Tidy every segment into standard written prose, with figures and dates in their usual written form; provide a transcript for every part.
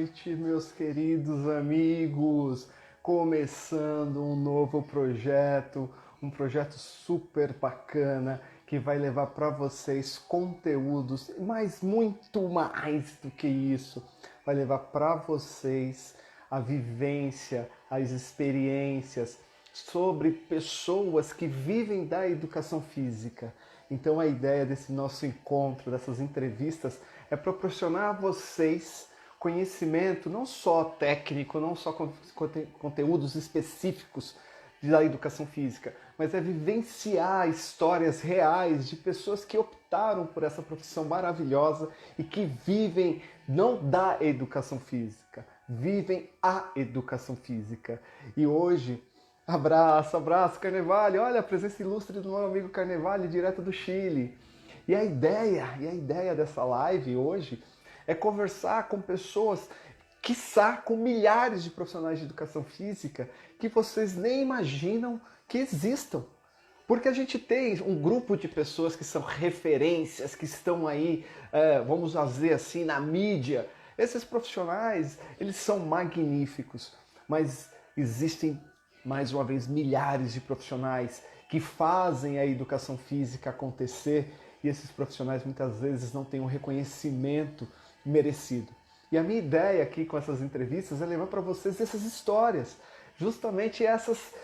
noite, meus queridos amigos. Começando um novo projeto, um projeto super bacana que vai levar para vocês conteúdos, mas muito mais do que isso. Vai levar para vocês a vivência, as experiências sobre pessoas que vivem da educação física. Então a ideia desse nosso encontro, dessas entrevistas, é proporcionar a vocês conhecimento não só técnico, não só conteúdos específicos da educação física, mas é vivenciar histórias reais de pessoas que optaram por essa profissão maravilhosa e que vivem não da educação física, vivem a educação física. E hoje, abraço, Carnevale, olha a presença ilustre do meu amigo Carnevale, direto do Chile. E a ideia dessa live hoje é conversar com pessoas, quiçá com milhares de profissionais de educação física que vocês nem imaginam que existam. Porque a gente tem um grupo de pessoas que são referências, que estão aí, vamos dizer assim, na mídia. Esses profissionais, eles são magníficos, mas existem, mais uma vez, milhares de profissionais que fazem a educação física acontecer e esses profissionais muitas vezes não têm um reconhecimento merecido. E a minha ideia aqui com essas entrevistas é levar para vocês essas histórias, justamente essas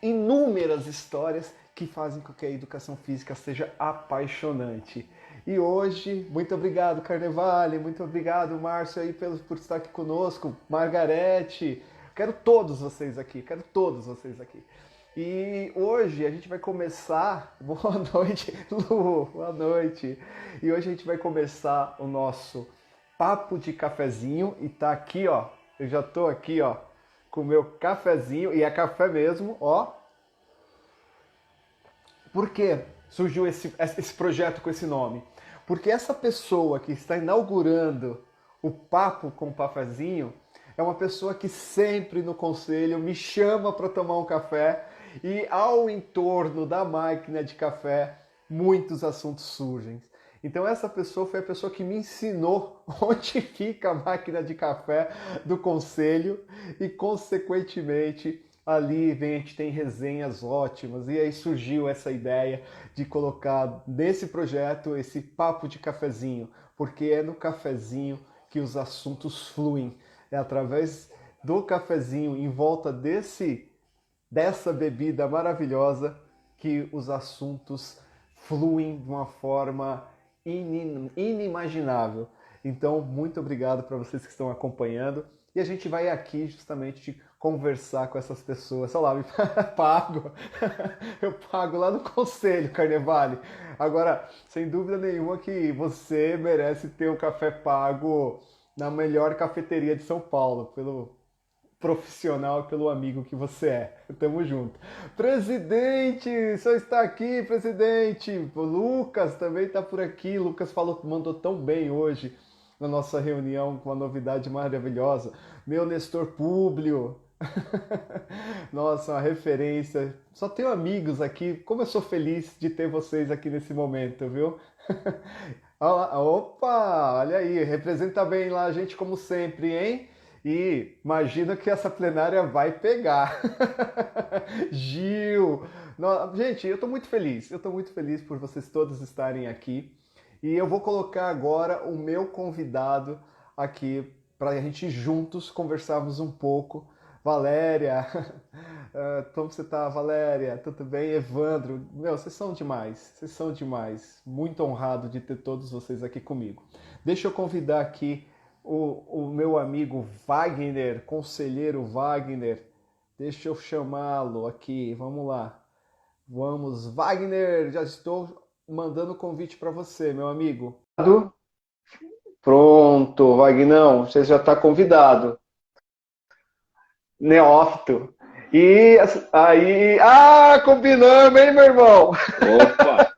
inúmeras histórias que fazem com que a educação física seja apaixonante. E hoje, muito obrigado Carnevale, muito obrigado Márcio aí por estar aqui conosco, Margarete, quero todos vocês aqui. E hoje a gente vai começar, boa noite Lu, boa noite, e hoje a gente vai começar o nosso papo de cafezinho e tá aqui ó, eu já tô aqui ó, com o meu cafezinho, e é café mesmo, ó. Por que surgiu esse projeto com esse nome? Porque essa pessoa que está inaugurando o Papo com o Cafezinho é uma pessoa que sempre no conselho me chama para tomar um café e ao entorno da máquina de café muitos assuntos surgem. Então essa pessoa foi a pessoa que me ensinou onde fica a máquina de café do conselho e consequentemente ali a gente tem resenhas ótimas e aí surgiu essa ideia de colocar nesse projeto esse papo de cafezinho, porque é no cafezinho que os assuntos fluem, é através do cafezinho em volta dessa bebida maravilhosa que os assuntos fluem de uma forma inimaginável. Então, muito obrigado para vocês que estão acompanhando. E a gente vai aqui justamente conversar com essas pessoas. Olha lá, me pago. Eu pago lá no conselho, Carnevale. Agora, sem dúvida nenhuma que você merece ter um café pago na melhor cafeteria de São Paulo, pelo profissional e pelo amigo que você é. Tamo junto. Presidente, só está aqui, presidente. O Lucas também está por aqui. O Lucas mandou tão bem hoje na nossa reunião com uma novidade maravilhosa. Meu Nestor Públio. Nossa, uma referência. Só tenho amigos aqui. Como eu sou feliz de ter vocês aqui nesse momento, viu? Opa, olha aí, representa bem lá a gente como sempre, hein? E imagina que essa plenária vai pegar. Gil! Gente, eu estou muito feliz por vocês todos estarem aqui. E eu vou colocar agora o meu convidado aqui para a gente juntos conversarmos um pouco. Valéria, como você tá, Valéria? Tudo bem? Evandro, meu, vocês são demais. Muito honrado de ter todos vocês aqui comigo. Deixa eu convidar aqui o meu amigo Wagner, conselheiro Wagner. Deixa eu chamá-lo aqui, vamos lá. Vamos, Wagner, já estou mandando o convite para você, meu amigo. Pronto, Wagnão, você já está convidado. Neófito. E aí... combinamos, hein, meu irmão? Opa!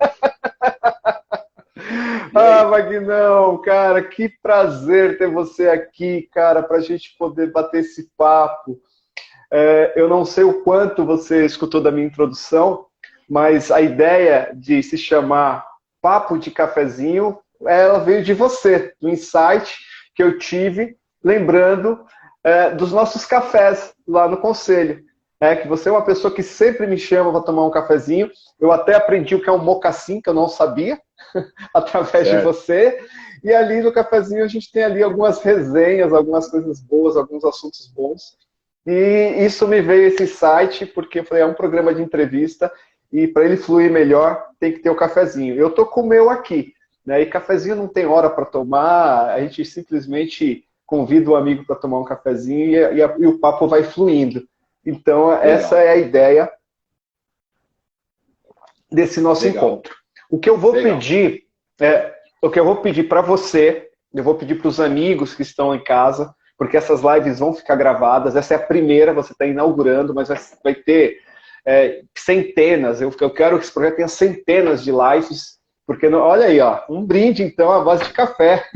Wagnão, cara, que prazer ter você aqui, cara, para a gente poder bater esse papo. Eu não sei o quanto você escutou da minha introdução, mas a ideia de se chamar Papo de Cafezinho, ela veio de você, do insight que eu tive lembrando dos nossos cafés lá no conselho. Que você é uma pessoa que sempre me chama para tomar um cafezinho. Eu até aprendi o que é um mocassim, que eu não sabia, através de Certo. você. E ali no cafezinho a gente tem ali algumas resenhas, algumas coisas boas, alguns assuntos bons. E isso me veio esse site porque eu falei, é um programa de entrevista e para ele fluir melhor tem que ter o cafezinho. Eu tô com o meu aqui, né? E cafezinho não tem hora para tomar, a gente simplesmente convida o amigo para tomar um cafezinho e o papo vai fluindo. Então essa Legal, é a ideia desse nosso legal, encontro. O que eu vou legal. pedir o que eu vou pedir para você, eu vou pedir para os amigos que estão em casa, porque essas lives vão ficar gravadas. Essa é a primeira, você está inaugurando, mas vai ter centenas. Eu quero que esse projeto tenha centenas de lives, porque olha aí, ó, um brinde então à base de café.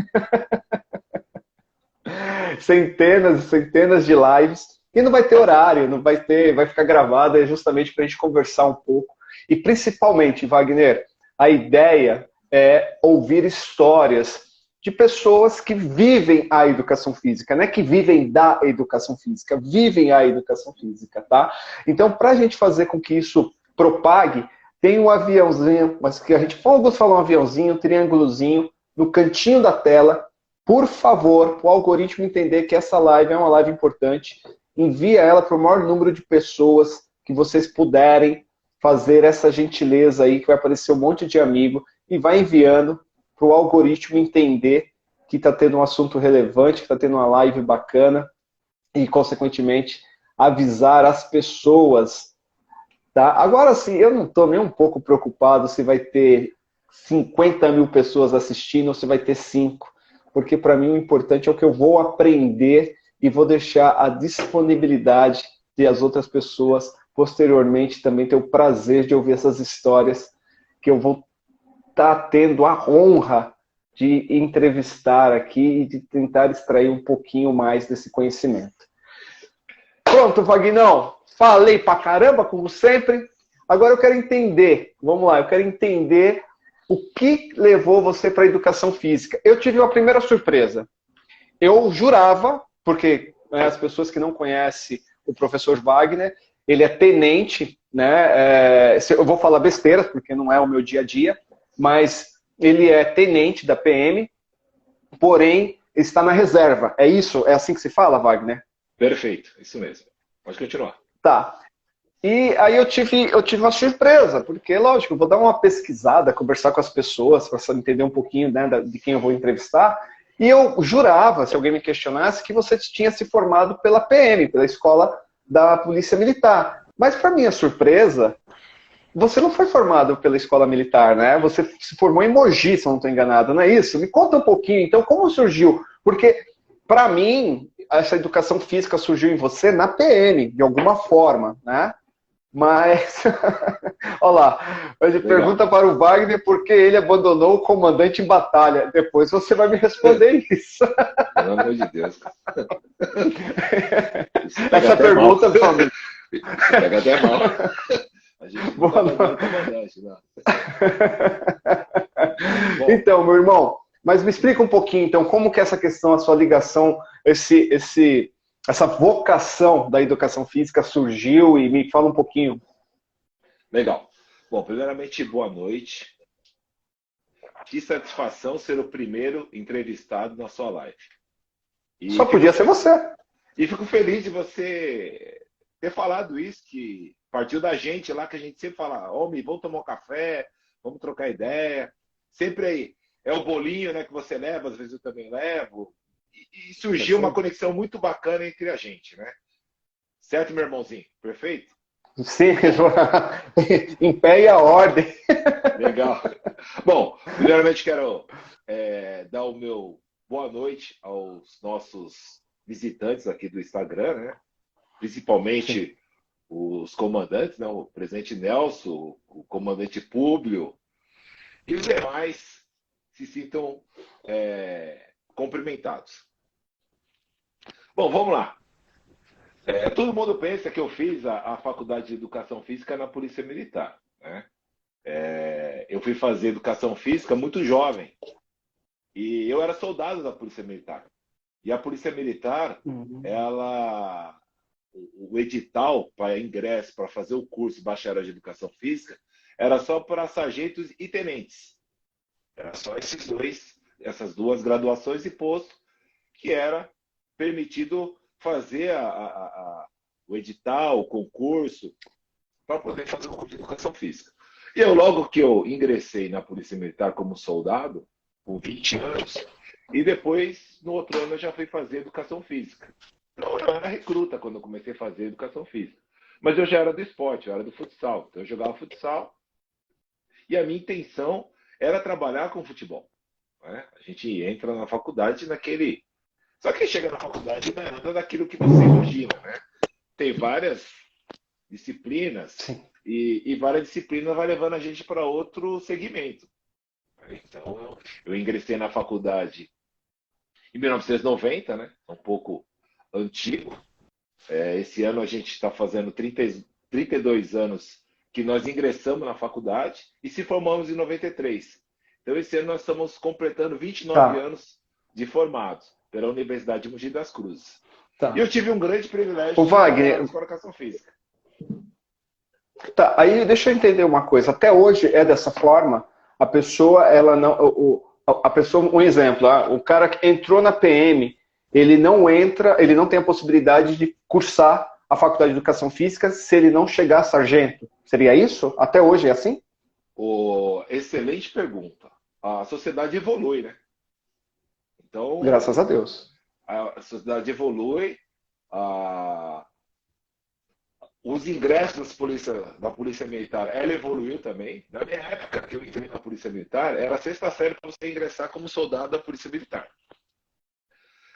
Centenas e centenas de lives. E não vai ter horário, não vai ter, vai ficar gravada justamente para a gente conversar um pouco. E principalmente, Wagner, a ideia é ouvir histórias de pessoas que vivem a educação física, não é que vivem da educação física, vivem a educação física, tá? Então, para a gente fazer com que isso propague, tem um aviãozinho, mas que a gente, alguns falam um aviãozinho, um triângulozinho, no cantinho da tela. Por favor, para o algoritmo entender que essa live é uma live importante, envia ela para o maior número de pessoas que vocês puderem fazer essa gentileza aí, que vai aparecer um monte de amigo, e vai enviando para o algoritmo entender que está tendo um assunto relevante, que está tendo uma live bacana, e, consequentemente, avisar as pessoas. Tá? Agora sim, eu não estou nem um pouco preocupado se vai ter 50 mil pessoas assistindo ou se vai ter 5, porque para mim o importante é o que eu vou aprender e vou deixar a disponibilidade de as outras pessoas posteriormente também ter o prazer de ouvir essas histórias que eu vou estar tendo a honra de entrevistar aqui e de tentar extrair um pouquinho mais desse conhecimento. Pronto, Vagnão. Falei pra caramba, como sempre. Agora eu quero entender, vamos lá, eu quero entender o que levou você para a educação física. Eu tive uma primeira surpresa. Eu jurava, porque as pessoas que não conhecem o professor Wagner, ele é tenente, né? Eu vou falar besteira, porque não é o meu dia a dia, mas ele é tenente da PM, porém está na reserva. É isso? É assim que se fala, Wagner? Perfeito, isso mesmo. Pode continuar. Tá. E aí eu tive uma surpresa, porque, lógico, eu vou dar uma pesquisada, conversar com as pessoas, para entender um pouquinho, né, de quem eu vou entrevistar, e eu jurava, se alguém me questionasse, que você tinha se formado pela PM, pela Escola da Polícia Militar. Mas, para minha surpresa, você não foi formado pela Escola Militar, né? Você se formou em Mogi, se eu não estou enganado, não é isso? Me conta um pouquinho, então, como surgiu? Porque, para mim, essa educação física surgiu em você na PM, de alguma forma, né? Mas, olha lá, ele Legal. pergunta para o Wagner por que ele abandonou o comandante em batalha. Depois você vai me responder isso. Pelo amor de Deus. Isso pega Essa até mal. pergunta, meu amigo. Isso pega até mal. A gente nunca Boa abandona o noite. comandante, não. Bom, Então, meu irmão, mas me explica um pouquinho, então, como que é essa questão, a sua ligação, essa vocação da educação física surgiu e me fala um pouquinho. legal. Bom, primeiramente, boa noite. Que satisfação ser o primeiro entrevistado na sua live. E Só fico, podia ser fe- você. e fico feliz de você ter falado isso, que partiu da gente lá, que a gente sempre fala, homem, vamos tomar um café, vamos trocar ideia. Sempre aí. É o bolinho, né, que você leva, às vezes eu também levo. E surgiu uma Perfeito. conexão muito bacana entre a gente, né? Certo, meu irmãozinho? Perfeito? Sim, Bom, em pé e a ordem. legal. Bom, primeiramente quero dar o meu boa noite aos nossos visitantes aqui do Instagram, né? Sim. Principalmente os comandantes, né? O presidente Nelson, o comandante Públio e os demais se sintam cumprimentados. Bom, vamos lá. Todo mundo pensa que eu fiz a faculdade de Educação Física na Polícia Militar, né? Eu fui fazer Educação Física muito jovem e eu era soldado da Polícia Militar. E a Polícia Militar, Uhum. ela, o edital para ingresso, para fazer o curso de bacharel de educação física, era só para sargentos e tenentes. Era só essas duas graduações e posto que era permitido fazer o edital, o concurso, para poder fazer o curso de educação física. E eu, logo que eu ingressei na Polícia Militar como soldado, com 20 anos, e depois, no outro ano, eu já fui fazer educação física. Então, eu era recruta quando eu comecei a fazer educação física. Mas eu já era do esporte, eu era do futsal. Então, eu jogava futsal e a minha intenção era trabalhar com futebol. Né? A gente entra na faculdade naquele. Só que chega na faculdade não é nada daquilo que você imagina. Né? Tem várias disciplinas Sim. e várias disciplinas vai levando a gente para outro segmento. Então, eu ingressei na faculdade em 1990, né? Um pouco antigo. Esse ano a gente está fazendo 32 anos que nós ingressamos na faculdade e se formamos em 93. Então, esse ano nós estamos completando 29 Tá, anos de formados pela Universidade de Mogi das Cruzes. E eu tá. tive um grande privilégio O de trabalhar na Wagner, Escola de Educação Física. tá, aí deixa eu entender uma coisa. Até hoje é dessa forma. A pessoa, ela não, a pessoa, um exemplo, o cara que entrou na PM, ele não entra, ele não tem a possibilidade de cursar a faculdade de educação física se ele não chegar a sargento. Seria isso? Até hoje é assim? Excelente pergunta. A sociedade evolui, né? Então, Graças a Deus. a sociedade evolui, a, os ingressos da polícia Militar, ela evoluiu também. Na minha época, que eu entrei na Polícia Militar, era a sexta série para você ingressar como soldado da Polícia Militar.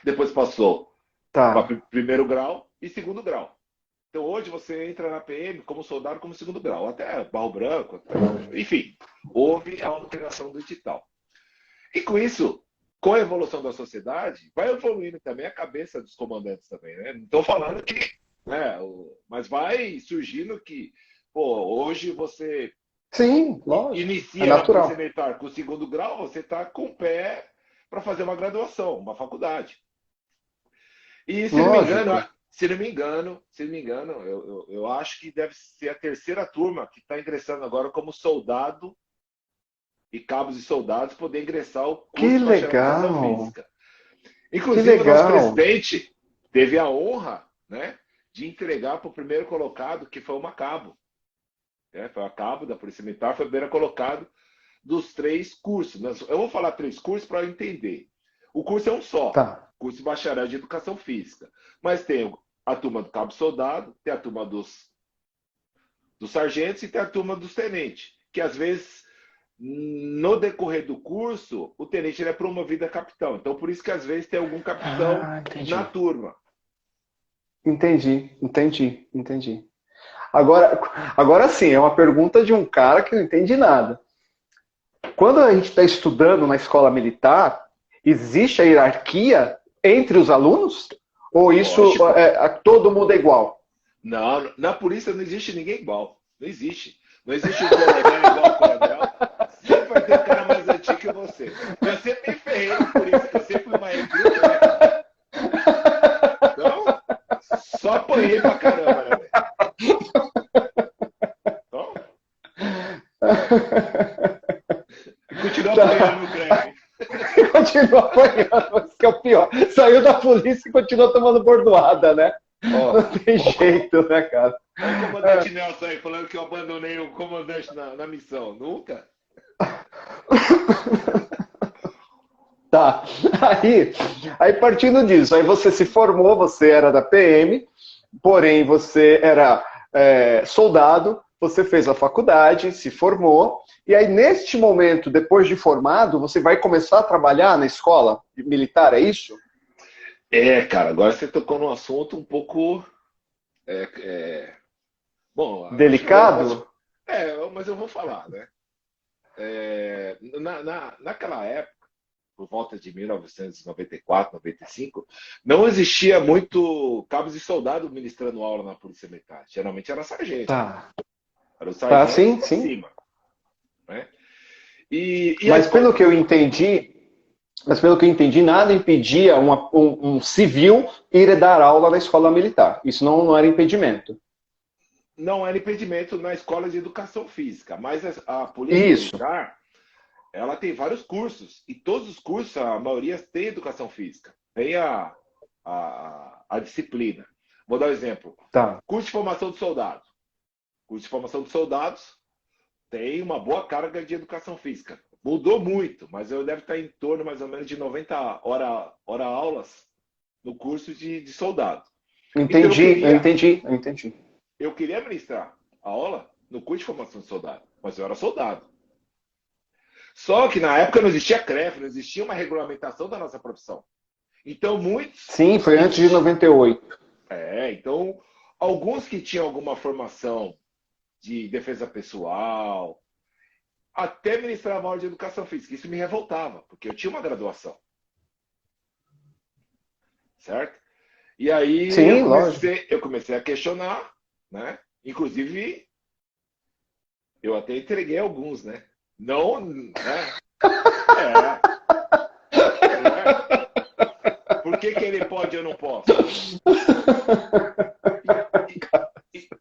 Depois passou para Tá. primeiro grau e segundo grau. Então hoje você entra na PM como soldado como segundo grau, até Barro Branco, enfim, houve a alteração do edital. E com isso, com a evolução da sociedade, vai evoluindo também a cabeça dos comandantes também, né? Não estou falando que, né, mas vai surgindo que, pô, hoje você Sim, lógico. É inicia na Polícia natural. Militar com o segundo grau, você está com o pé para fazer uma graduação, uma faculdade. E se não me engano, Lógico. eu acho que deve ser a terceira turma que está ingressando agora como soldado e cabos e soldados poder ingressar ao Que curso de bacharel de educação legal. física. Que Inclusive, o nosso legal. presidente teve a honra, né, de entregar para o primeiro colocado, que foi uma cabo. Né? Foi a cabo da Polícia Militar, foi o primeiro colocado dos três cursos. Eu vou falar três cursos para entender. O curso é um só, Tá. curso de bacharel de educação física. Mas tem a turma do cabo soldado, tem a turma dos sargentos e tem a turma dos tenentes, que às vezes no decorrer do curso, o tenente ele é promovido a capitão. Então, por isso que às vezes tem algum capitão Ah, na entendi. turma. Entendi. Agora sim, é uma pergunta de um cara que não entende nada. Quando a gente está estudando na escola militar, existe a hierarquia entre os alunos? Ou isso Lógico. todo mundo é igual? Não, na polícia não existe ninguém igual. Não existe. Não existe o coronel igual ao coronel. Sempre vai ter o cara mais antigo que você. Eu sempre me ferrei na polícia, que eu sempre fui uma recruta, né? Então, só apanhei pra caramba, né, velho? Então, continua apanhando Tá. no greve. Continua apanhando, isso que é o pior. Saiu da polícia e continua tomando bordoada, né? Ó, Não tem jeito, né, cara? ó o comandante Nelson aí falando que eu abandonei o comandante na missão. Nunca. Tá. Aí partindo disso, aí você se formou, você era da PM, porém você era soldado, você fez a faculdade, se formou, e aí neste momento, depois de formado, você vai começar a trabalhar na escola militar, é isso? Cara, agora você tocou num assunto um pouco. é, é, Bom, acho que agora eu posso. Delicado? Mas eu vou falar, né? Naquela época, por volta de 1994, 95, não existia muito cabos e soldado ministrando aula na Polícia Militar. Geralmente era sargento. Tá. Era o Tá, sargento sim, para sim. cima. Né? E a Mas escola pelo de que eu entendi, Mas pelo que eu entendi, nada impedia um civil ir dar aula na escola militar. Isso não era impedimento. Não era impedimento na escola de educação física, mas a polícia Isso. militar, ela tem vários cursos, e todos os cursos, a maioria tem educação física, tem a disciplina. Vou dar um exemplo. Tá. Curso de formação de soldado. Curso de formação de soldados tem uma boa carga de educação física. Mudou muito, mas eu deve estar em torno mais ou menos de 90 hora aulas no curso de soldado. Entendi, Então, eu entendi. eu queria ministrar a aula no curso de formação de soldado, mas eu era soldado. Só que na época não existia CREF, não existia uma regulamentação da nossa profissão. Então, muitos. Sim, foi antes de 98. Então, alguns que tinham alguma formação de defesa pessoal, até ministravam aula de educação física. Isso me revoltava, porque eu tinha uma graduação. Certo? E aí Sim, eu comecei a questionar, né? Inclusive, eu até entreguei alguns, né? Não, né? Por que ele pode e eu não posso?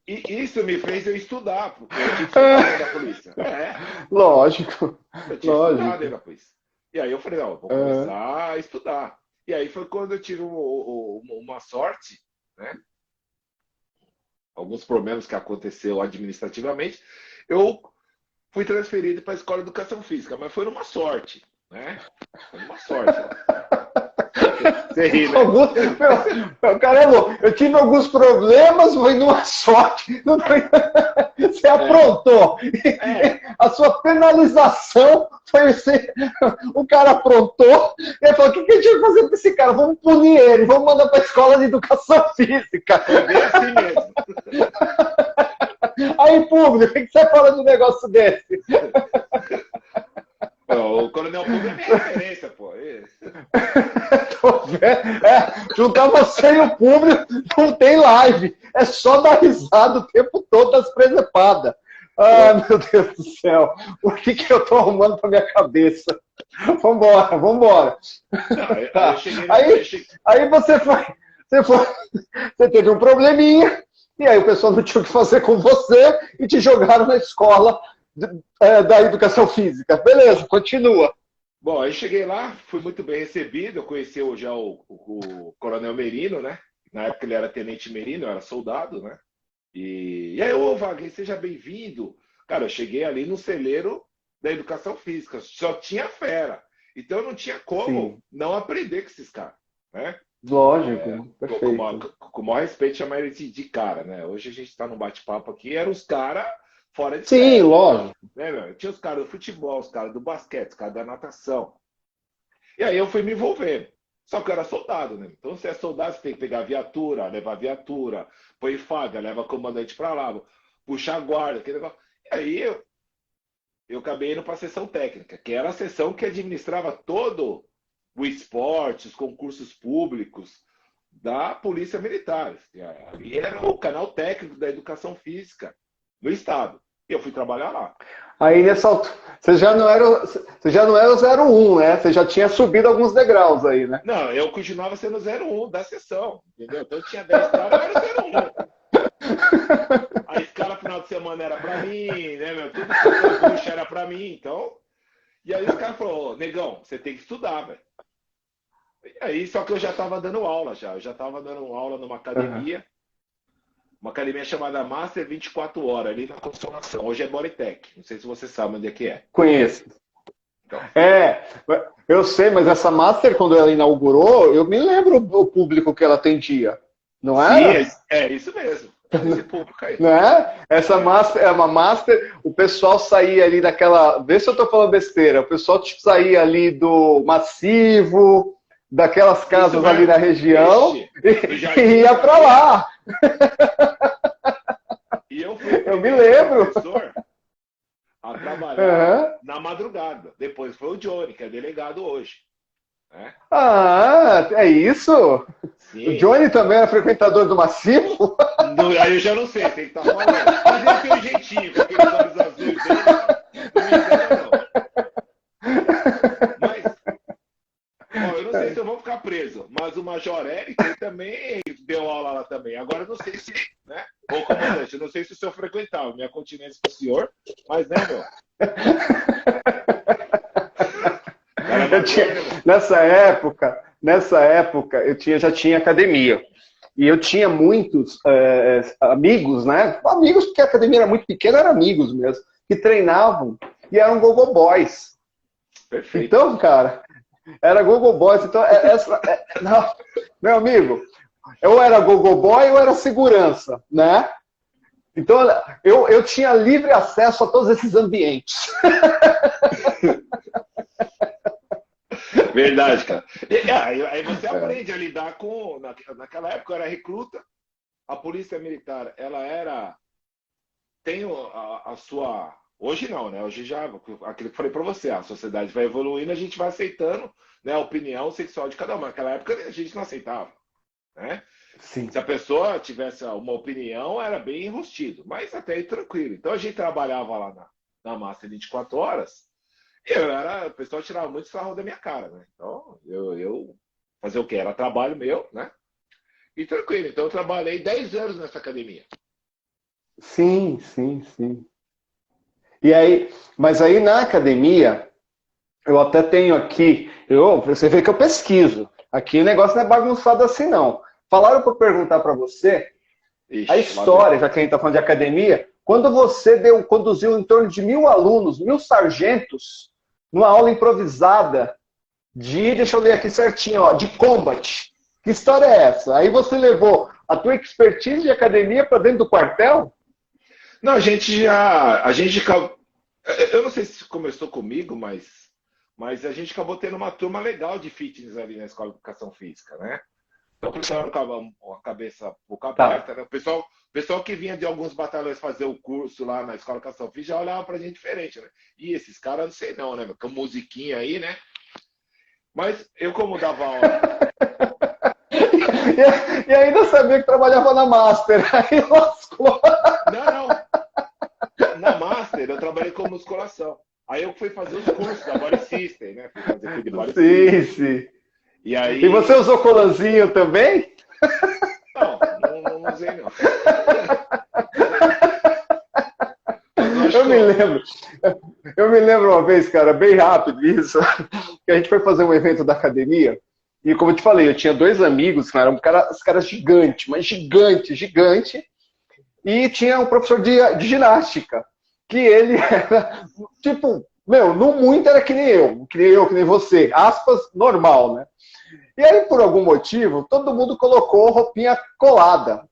E isso me fez eu estudar, porque eu tinha que estudar dentro da polícia. Lógico. Eu tinha que estudar dentro da polícia. E aí eu falei, não, vou começar a estudar. E aí foi quando eu tive uma sorte, né? Alguns problemas que aconteceu administrativamente, eu fui transferido para a Escola de Educação Física, mas foi numa sorte, né? Foi numa sorte. Você ri, né? Caramba, eu tive alguns problemas, foi numa sorte. Você aprontou. A sua penalização foi ser. O cara aprontou. E ele falou: o que a gente vai fazer com esse cara? Vamos punir ele, vamos mandar para a escola de educação física. Foi bem assim mesmo. Aí, público, o que você fala de um negócio desse? O Coronel Público é minha referência, pô. Juntar você e o público não tem live. É só dar risada o tempo todo das presepadas. Ai, meu Deus do céu. O que eu tô arrumando pra minha cabeça? Vambora. Aí você teve um probleminha, e aí o pessoal não tinha o que fazer com você e te jogaram na escola da educação física. Beleza, continua. Bom, aí cheguei lá, fui muito bem recebido. Eu conheci já o Coronel Merino, né? Na época ele era Tenente Merino, eu era soldado, né? E aí, ô Wagner, seja bem-vindo. Cara, eu cheguei ali no celeiro da educação física, só tinha fera. Então eu não tinha como não aprender com esses caras, né? Lógico, perfeito. Com o maior respeito, chamar eles de cara, né? Hoje a gente está num bate-papo aqui, eram os caras fora de série. Sim, lógico. Né, tinha os caras do futebol, os caras do basquete, os caras da natação. E aí eu fui me envolvendo. Só que eu era soldado, né? Então, se é soldado, você tem que pegar viatura, levar viatura, põe faga, leva comandante para lá, puxar a guarda, aquele negócio. E aí eu acabei indo para a sessão técnica, que era a sessão que administrava todo o esporte, os concursos públicos da Polícia Militar. Ali era o canal técnico da educação física no Estado. E eu fui trabalhar lá. Aí nessa altura, você já não era o 01, né? Você já tinha subido alguns degraus aí, né? Não, eu continuava sendo 01 da sessão, entendeu? Então eu tinha 10 caras, eu era 01. A escala final de semana era pra mim, né, meu? Tudo que eu puxa era pra mim, então. E aí os caras falaram, negão, você tem que estudar, velho. E aí, só que eu já tava dando aula já. Eu já tava dando aula numa academia. Uma academia chamada Master 24 Horas, ali na Consolação. Hoje é Bodytech. Não sei se você sabe onde é que é. Conheço. Então. Eu sei, mas essa Master, quando ela inaugurou, eu me lembro o público que ela atendia. Não é? Sim, é isso mesmo. Esse público aí. Não é? Essa Master é uma Master, o pessoal saía ali daquela... Vê se eu tô falando besteira. O pessoal saía ali do Massivo, daquelas casas ali na região, e ia para lá. E eu fui eu me lembro. Professor a trabalhar na madrugada. Depois foi o Johnny, que é delegado hoje. Né? Ah, é isso? Sim. O Johnny também era frequentador do Massivo? Aí eu já não sei, tem que estar falando. Mas ele tem um jeitinho, com aqueles olhos azuis dele. Não me engano, não. Major Eric, ele também deu aula lá também. Agora, não sei se, né? Ou comandante, eu não sei se o senhor frequentava, minha continência com o senhor, mas, né, meu? Eu tinha, nessa época, já tinha academia. E eu tinha muitos amigos, né? Amigos, porque a academia era muito pequena, eram amigos mesmo, que treinavam e eram gogo boys. Perfeito. Então, cara, era gogo boys. Então, não, meu amigo, eu era gogo boy ou era segurança, né? Então, eu tinha livre acesso a todos esses ambientes. Verdade, cara. Aí você aprende a lidar com... Naquela época eu era recruta, a polícia militar, ela era... Tem a sua... Hoje não, né? Hoje já... Aquilo que eu falei pra você, a sociedade vai evoluindo, a gente vai aceitando, né, a opinião sexual de cada um. Naquela época a gente não aceitava, né? Sim. Se a pessoa tivesse uma opinião, era bem enrustido, mas até aí tranquilo. Então a gente trabalhava lá na Master 24 horas, e o pessoal tirava muito sarro da minha cara, né? Então eu fazer o quê? Era trabalho meu, né? E tranquilo. Então eu trabalhei 10 anos nessa academia. Sim, sim, sim. E aí, mas aí na academia, eu até tenho aqui, você vê que eu pesquiso. Aqui o negócio não é bagunçado assim, não. Falaram para perguntar para você Ixi, a história, já que a gente está falando de academia, quando você conduziu em torno de 1.000 alunos, 1.000 sargentos, numa aula improvisada deixa eu ler aqui certinho, ó, de combat. Que história é essa? Aí você levou a tua expertise de academia para dentro do quartel? Não, eu não sei se começou comigo, mas a gente acabou tendo uma turma legal de fitness ali na Escola de Educação Física, né? Então o pessoal ficava com a cabeça um pouco aberta, Tá. né? O pessoal que vinha de alguns batalhões fazer o curso lá na Escola de Educação Física já olhava pra gente diferente, né? E esses caras, não sei não, né? Com musiquinha aí, né? Mas eu, como dava aula. E ainda sabia que trabalhava na Master. Aí lascou. Não, não. Na Master eu trabalhei com musculação. Aí eu fui fazer os cursos da Body System, né? Fui fazer curso de Body Sim, System. sim. E aí. E você usou colanzinho também? Não usei não. Eu me lembro uma vez, cara, bem rápido isso, que a gente foi fazer um evento da academia, e como eu te falei, eu tinha dois amigos, cara, os caras gigantes, mas gigante, e tinha um professor de ginástica, que ele era, tipo, meu, no muito era que nem nem você, aspas, normal, né? E aí, por algum motivo, todo mundo colocou roupinha colada.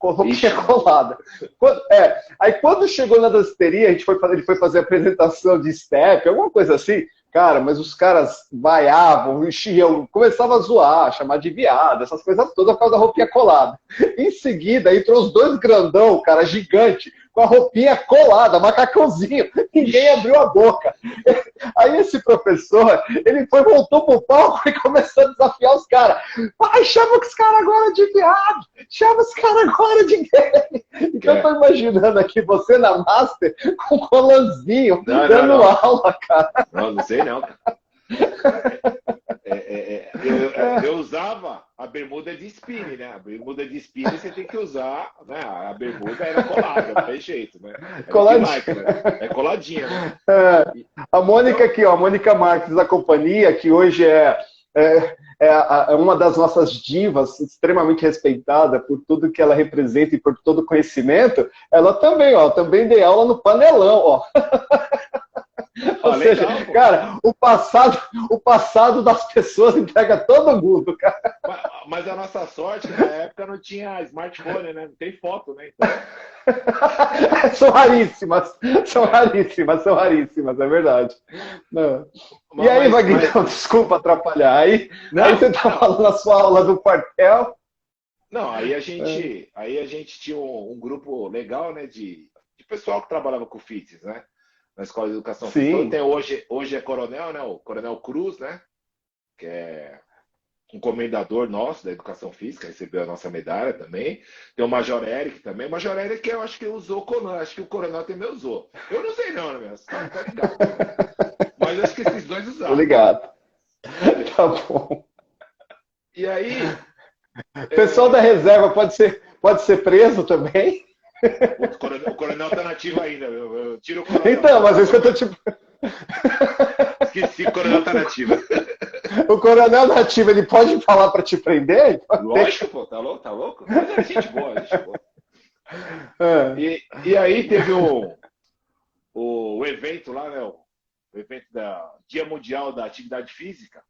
Aí, quando chegou na danceteria, ele foi fazer a apresentação de step, alguma coisa assim. Cara, mas os caras vaiavam, enchiam, começavam a zoar, chamar de viado, essas coisas todas por causa da roupinha colada. Em seguida, entrou os dois grandão, cara, gigante, com a roupinha colada, macacãozinho. Ninguém abriu a boca. Aí esse professor, ele voltou pro palco e começou a desafiar os caras. Vai, chama os caras agora de viado! Chama os caras agora de gay! Então eu tô imaginando aqui você na Master com colanzinho, dando aula, cara. Não sei não, cara. Eu usava a bermuda de spinning, né? A bermuda de spinning você tem que usar, né? A bermuda era colada, não tem jeito, né? Coladinha. Né? É coladinha, né? A Mônica aqui, ó, a Mônica Marques da companhia, que hoje é uma das nossas divas, extremamente respeitada por tudo que ela representa e por todo o conhecimento, ela também, ó, também dei aula no Panelão, ó. Ou seja, legal, cara, o passado das pessoas entrega todo mundo, cara. Mas a nossa sorte, na época, não tinha smartphone, né? Não tem foto, né? Então... São raríssimas, é verdade. Não. E aí, Vaguinho, desculpa atrapalhar. Aí você tá falando na sua aula do quartel. Não, aí a gente tinha um grupo legal, né, de pessoal que trabalhava com fitness, né? Na Escola de Educação Física. Então, hoje é coronel, né? O Coronel Cruz, né? Que é um comendador nosso da Educação Física, recebeu a nossa medalha também. Tem o Major Eric também. O Major Eric, eu acho que usou o Conan, acho que o Coronel também usou. Eu não sei não, né? Você tá ligado, né? Mas eu acho que esses dois usaram. Tô ligado. Tá bom. E aí, Pessoal da reserva pode ser preso também? O coronel tá nativo ainda. Eu tiro o coronel. Então, mas isso que eu tô tipo. Esqueci que o coronel tá nativo. O coronel nativo, ele pode falar para te prender? Lógico, pô, tá louco, tá louco? Mas é gente boa, gente boa. É. E aí teve o evento lá, né? O evento da Dia Mundial da Atividade Física.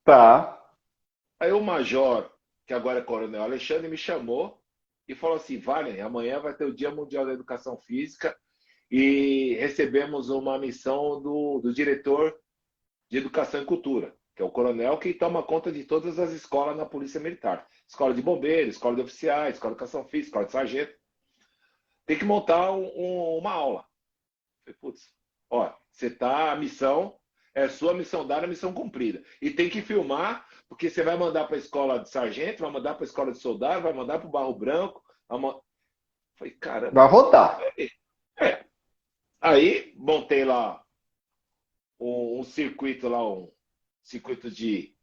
Tá. Aí o major, que agora é coronel Alexandre, me chamou e falou assim: Wagner, amanhã vai ter o Dia Mundial da Educação Física e recebemos uma missão do diretor de Educação e Cultura, que é o coronel que toma conta de todas as escolas na Polícia Militar. Escola de bombeiros, escola de oficiais, escola de educação física, escola de sargento. Tem que montar uma aula. Eu falei, putz, ó, a missão, é sua missão dada, missão cumprida. E tem que filmar, porque você vai mandar para a escola de sargento, vai mandar para a escola de soldado, vai mandar para o Barro Branco. Falei, caramba. Vai rodar. É. Aí montei lá um circuito lá, um circuito de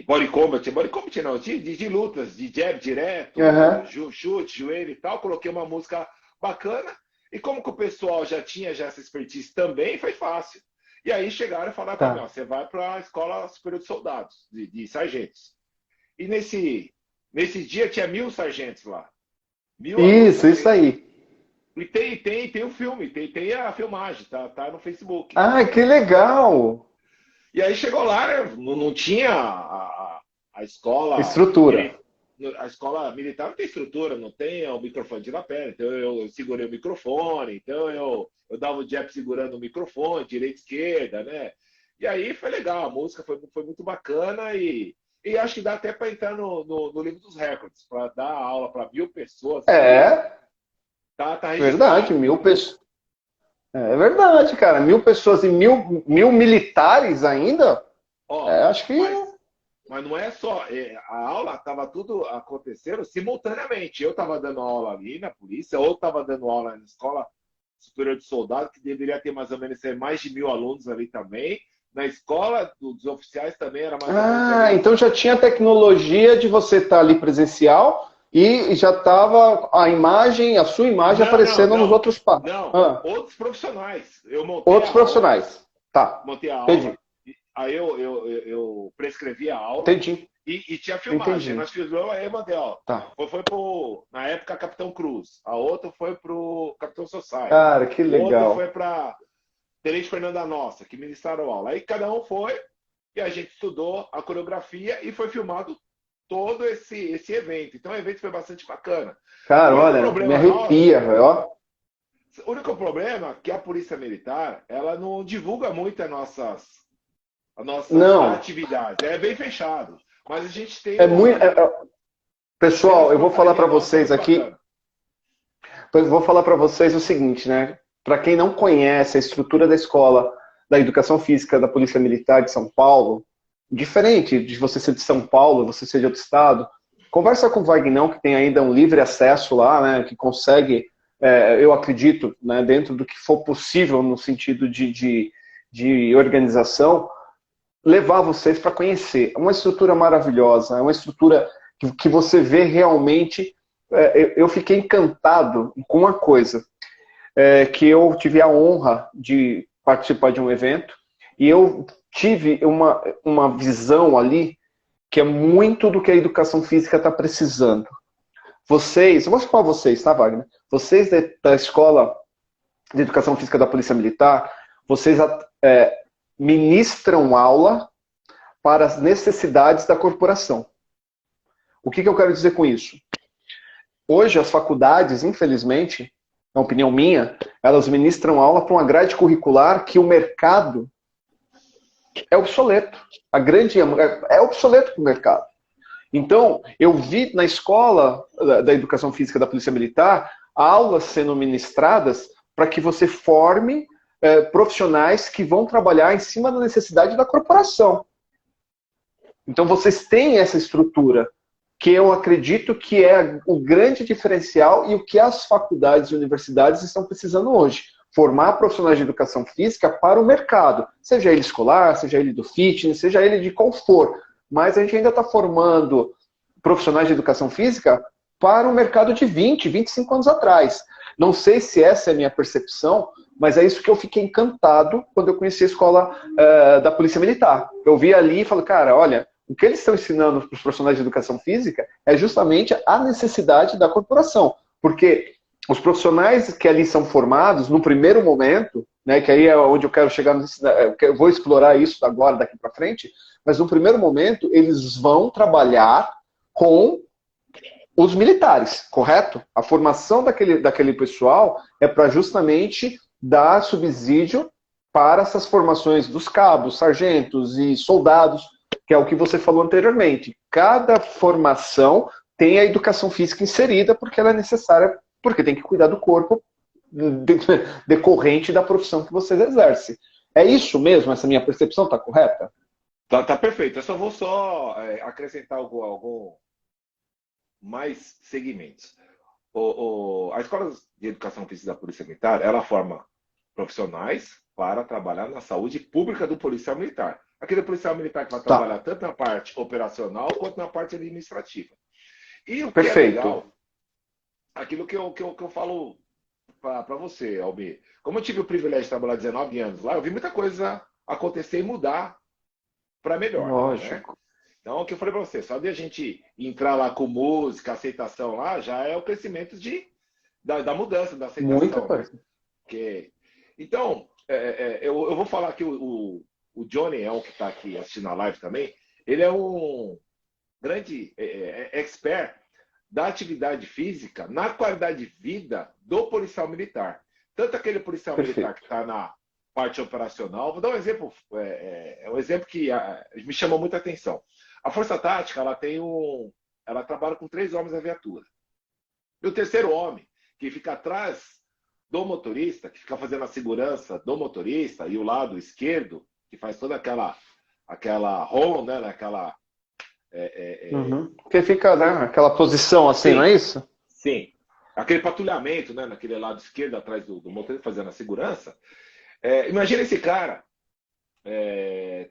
body combat não, de lutas, de jab direto, chute, joelho e tal. Coloquei uma música bacana e como que o pessoal já tinha essa expertise também, foi fácil. E aí chegaram e falaram para mim, ó, você vai para a Escola Superior de Soldados, de sargentos. E nesse dia tinha 1.000 sargentos lá. Isso aí. E tem o filme, tem a filmagem, tá no Facebook. Ah, que legal! E aí chegou lá, né? Não tinha a escola. Estrutura. A escola militar não tem estrutura, não tem o microfone de lapela. Então eu segurei o microfone, então eu dava o jab segurando o microfone, direita, esquerda, né? E aí foi legal, a música foi muito bacana e acho que dá até para entrar no livro dos recordes, para dar aula para 1.000 pessoas. Tá verdade, 1.000 pessoas. É verdade, cara. 1.000 pessoas e 1.000 militares ainda? Ó, acho que. Mas não é só. A aula estava tudo acontecendo simultaneamente. Eu estava dando aula ali na polícia, ou estava dando aula na Escola Superior de Soldado, que deveria ter mais ou menos mais de 1.000 alunos ali também. Na escola dos oficiais também era mais ou menos. Ah, então já tinha tecnologia de você estar ali presencial. E já estava a sua imagem aparecendo nos outros passos. Não, outros profissionais. Eu montei outros profissionais. Tá. Montei a aula. Entendi. Aí eu prescrevi a aula. Entendi. E tinha filmagem. Entendi. Nós fizemos, aí eu mandei, ó. Tá. Foi na época, Capitão Cruz. A outra foi pro Capitão Sossai. Cara, que legal. A outra foi pra Tenente Fernanda Nossa, que ministraram aula. Aí cada um foi e a gente estudou a coreografia e foi filmado todo esse evento. Então o evento foi bastante bacana. Cara, olha, me arrepia, velho. O único problema é que a Polícia Militar, ela não divulga muito as nossas atividades. É bem fechado. Mas a gente tem... Pessoal, eu vou falar para vocês aqui... Eu vou falar para vocês o seguinte, né? Para quem não conhece a estrutura da escola da Educação Física da Polícia Militar de São Paulo, diferente de você ser de São Paulo, você ser de outro estado, conversa com o Vagnão, que tem ainda um livre acesso lá, né, que consegue, eu acredito, né, dentro do que for possível no sentido de organização, levar vocês para conhecer. É uma estrutura maravilhosa, é uma estrutura que você vê realmente... eu fiquei encantado com uma coisa, que eu tive a honra de participar de um evento, e eu tive uma visão ali que é muito do que a educação física está precisando. Vocês, eu vou chamar vocês, tá, Wagner? Vocês da Escola de Educação Física da Polícia Militar, vocês ministram aula para as necessidades da corporação. O que eu quero dizer com isso? Hoje as faculdades, infelizmente, na opinião minha, elas ministram aula para uma grade curricular que o mercado é obsoleto. É obsoleto para o mercado. Então, eu vi na escola da Educação Física da Polícia Militar aulas sendo ministradas para que você forme profissionais que vão trabalhar em cima da necessidade da corporação. Então, vocês têm essa estrutura que eu acredito que é o grande diferencial e o que as faculdades e universidades estão precisando hoje. Formar profissionais de educação física para o mercado, seja ele escolar, seja ele do fitness, seja ele de qual for. mas a gente ainda está formando profissionais de educação física para um mercado de 20, 25 anos atrás. Não sei se essa é a minha percepção, mas é isso que eu fiquei encantado quando eu conheci a escola da Polícia Militar. Eu vi ali e falei, cara, olha, o que eles estão ensinando para os profissionais de educação física é justamente a necessidade da corporação. Porque os profissionais que ali são formados, no primeiro momento, né, que aí é onde eu quero chegar, eu vou explorar isso agora, daqui para frente, mas no primeiro momento eles vão trabalhar com os militares, correto? A formação daquele pessoal é para justamente dar subsídio para essas formações dos cabos, sargentos e soldados, que é o que você falou anteriormente. Cada formação tem a educação física inserida porque ela é necessária, porque tem que cuidar do corpo decorrente da profissão que vocês exercem. É isso mesmo? Essa minha percepção está correta? Tá perfeito. Eu só vou acrescentar algum mais segmentos. A Escola de Educação Física da Polícia Militar, ela forma profissionais para trabalhar na saúde pública do policial militar. Aquele policial militar que vai trabalhar tanto na parte operacional quanto na parte administrativa. E o que é legal, aquilo que eu falo para você, Almir. Como eu tive o privilégio de trabalhar 19 anos lá, eu vi muita coisa acontecer e mudar para melhor. Lógico. Né? Então, o que eu falei para você, só de a gente entrar lá com música, aceitação lá, já é o crescimento da mudança, da aceitação. Muita coisa. Né? Então, eu vou falar que o Johnny que está aqui assistindo a live também, ele é um grande expert da atividade física na qualidade de vida do policial militar. Tanto aquele policial militar que está na parte operacional. Vou dar um exemplo, um exemplo que me chamou muita atenção. A Força Tática, ela trabalha com 3 homens na viatura. E o terceiro homem, que fica atrás do motorista, que fica fazendo a segurança do motorista, e o lado esquerdo, que faz toda aquela ronda, né, aquela... Que fica, né, aquela posição assim, sim, não é isso? Sim. Aquele patrulhamento, né, naquele lado esquerdo, atrás do motorista, fazendo a segurança. Imagina esse cara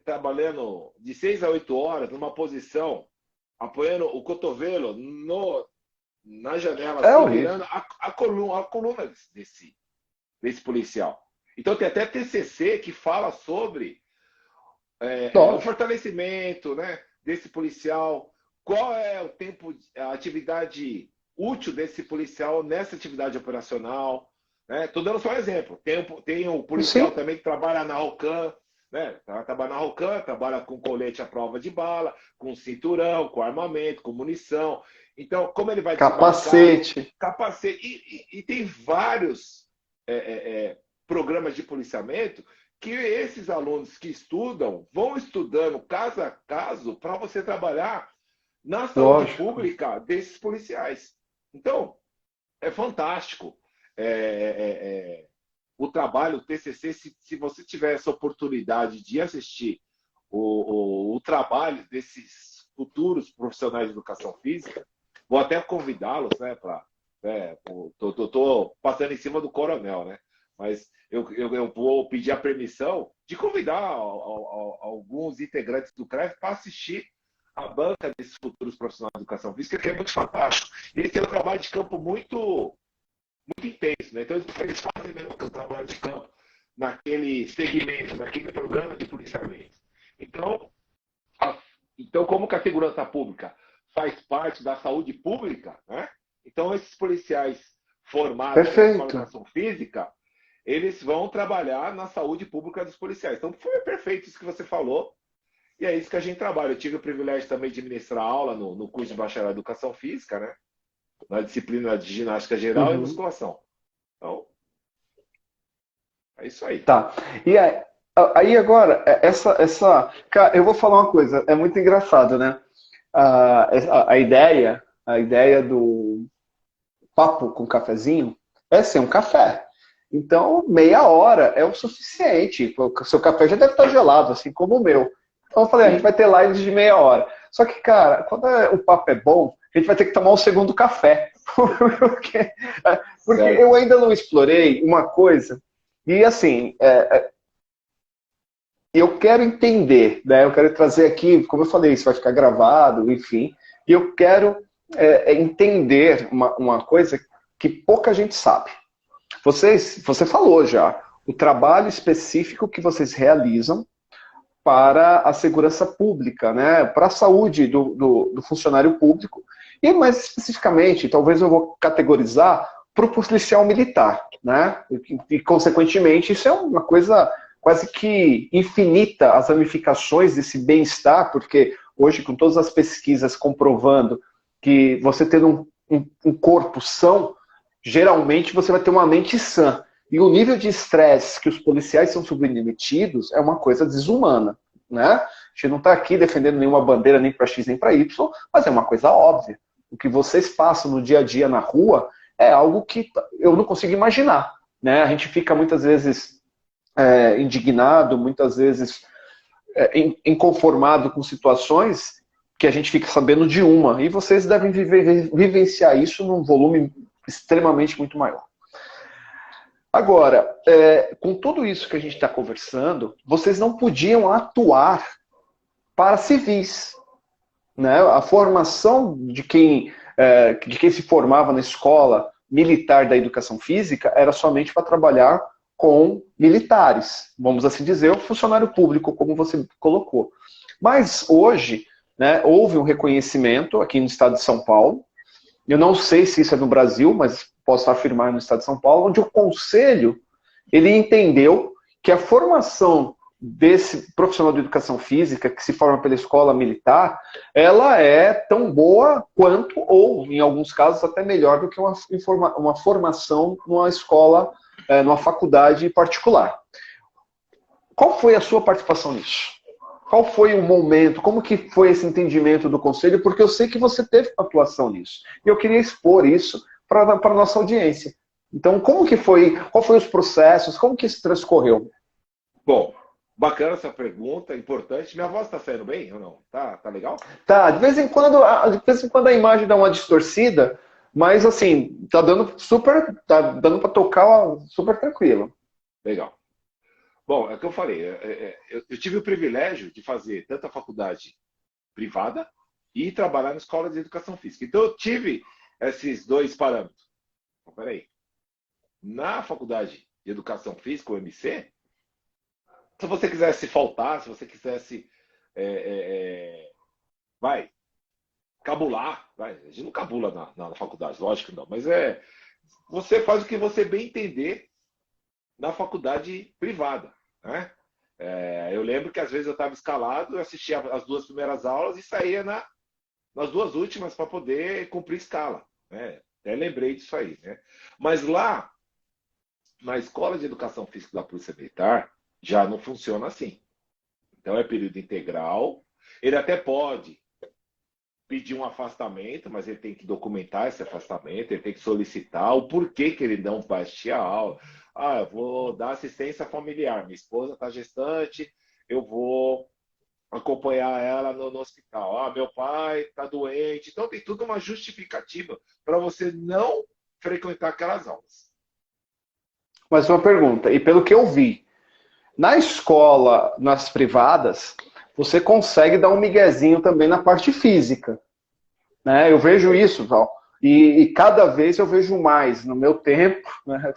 trabalhando de 6 a 8 horas numa posição, apoiando o cotovelo na janela, virando a coluna desse policial. Então tem até TCC que fala sobre o fortalecimento, né, desse policial, qual é o tempo, a atividade útil desse policial nessa atividade operacional. Estou dando só um exemplo. Tem o policial Sim. também que trabalha na ROCAM, né? Trabalha na ROCAM, trabalha com colete à prova de bala, com cinturão, com armamento, com munição. Então, como ele vai capacete. Capacete. E tem vários programas de policiamento que esses alunos que estudam vão estudando caso a caso para você trabalhar na saúde pública desses policiais. Então, é fantástico. O trabalho, o TCC, se você tiver essa oportunidade de assistir o trabalho desses futuros profissionais de educação física, vou até convidá-los, né, tô passando em cima do coronel, né, mas eu vou pedir a permissão de convidar alguns integrantes do CREF para assistir a banca desses futuros profissionais de educação física, que é muito fantástico. Eles têm um trabalho de campo muito intenso, né? Então eles fazem mesmo o trabalho de campo naquele segmento, naquele programa de policiamento. Então, como que a segurança pública faz parte da saúde pública, né? Então esses policiais formados na escola de educação física, eles vão trabalhar na saúde pública dos policiais. Então foi perfeito isso que você falou. E é isso que a gente trabalha. Eu tive o privilégio também de ministrar aula no curso de bacharel em educação física, né? Na disciplina de ginástica geral e musculação. Então, é isso aí. Tá. E aí agora, cara, eu vou falar uma coisa, é muito engraçado, né? A ideia do papo com cafezinho é ser um café. Então, meia hora é o suficiente. O seu café já deve estar gelado, assim como o meu. Então eu falei, a gente vai ter lives de meia hora. Só que, cara, quando o papo é bom, a gente vai ter que tomar um segundo café. porque eu ainda não explorei uma coisa. E assim, eu quero entender, né? Eu quero trazer aqui, como eu falei, isso vai ficar gravado, enfim, e eu quero entender uma coisa que pouca gente sabe. Você falou já o trabalho específico que vocês realizam para a segurança pública, né? Para a saúde do funcionário público, e mais especificamente, talvez eu vou categorizar para o policial militar, né? Consequentemente, isso é uma coisa quase que infinita, as ramificações desse bem-estar, porque hoje, com todas as pesquisas comprovando que você tendo um corpo são, geralmente você vai ter uma mente sã. E o nível de estresse que os policiais são submetidos é uma coisa desumana, né? A gente não está aqui defendendo nenhuma bandeira nem para X nem para Y, mas é uma coisa óbvia. O que vocês passam no dia a dia na rua é algo que eu não consigo imaginar, né? A gente fica muitas vezes indignado, muitas vezes inconformado com situações que a gente fica sabendo de uma, e vocês devem vivenciar isso num volume extremamente muito maior. Agora, com tudo isso que a gente está conversando, vocês não podiam atuar para civis, né? A formação de quem se formava na escola militar da educação física era somente para trabalhar com militares, vamos assim dizer, o funcionário público, como você colocou. Mas hoje, né, houve um reconhecimento aqui no estado de São Paulo, eu não sei se isso é no Brasil, mas posso afirmar no estado de São Paulo, onde o Conselho ele entendeu que a formação desse profissional de educação física, que se forma pela escola militar, ela é tão boa quanto, ou em alguns casos até melhor do que uma formação numa escola, numa faculdade particular. Qual foi a sua participação nisso? Qual foi o momento? Como que foi esse entendimento do Conselho? Porque eu sei que você teve atuação nisso. E eu queria expor isso para a nossa audiência. Então, como que foi? Qual foi os processos? Como que isso transcorreu? Bom, bacana essa pergunta, importante. Minha voz está saindo bem ou não? Tá legal? Tá, de vez em quando a imagem dá uma distorcida, mas assim, tá dando para tocar super tranquilo. Legal. Bom, é o que eu falei. Eu tive o privilégio de fazer tanto a faculdade privada e trabalhar na escola de educação física. Então, eu tive esses dois parâmetros. Então, peraí. Na faculdade de educação física, o MC, se você quisesse faltar, se você quisesse cabular, a gente não cabula na faculdade, lógico que não, mas você faz o que você bem entender na faculdade privada, né? Eu lembro que às vezes eu estava escalado, eu assistia as duas primeiras aulas e saía nas duas últimas para poder cumprir escala, né? Até lembrei disso aí, né? Mas lá, na Escola de Educação Física da Polícia Militar, já não funciona assim. Então é período integral, ele até pode pedir um afastamento, mas ele tem que documentar esse afastamento, ele tem que solicitar o porquê que ele não vai assistir a aula. Eu vou dar assistência familiar, minha esposa está gestante, eu vou acompanhar ela no hospital. Meu pai está doente. Então tem tudo uma justificativa para você não frequentar aquelas aulas. Mas uma pergunta, e pelo que eu vi, na escola, nas privadas, você consegue dar um miguezinho também na parte física, né? Eu vejo isso, Val. E cada vez eu vejo mais. No meu tempo, né?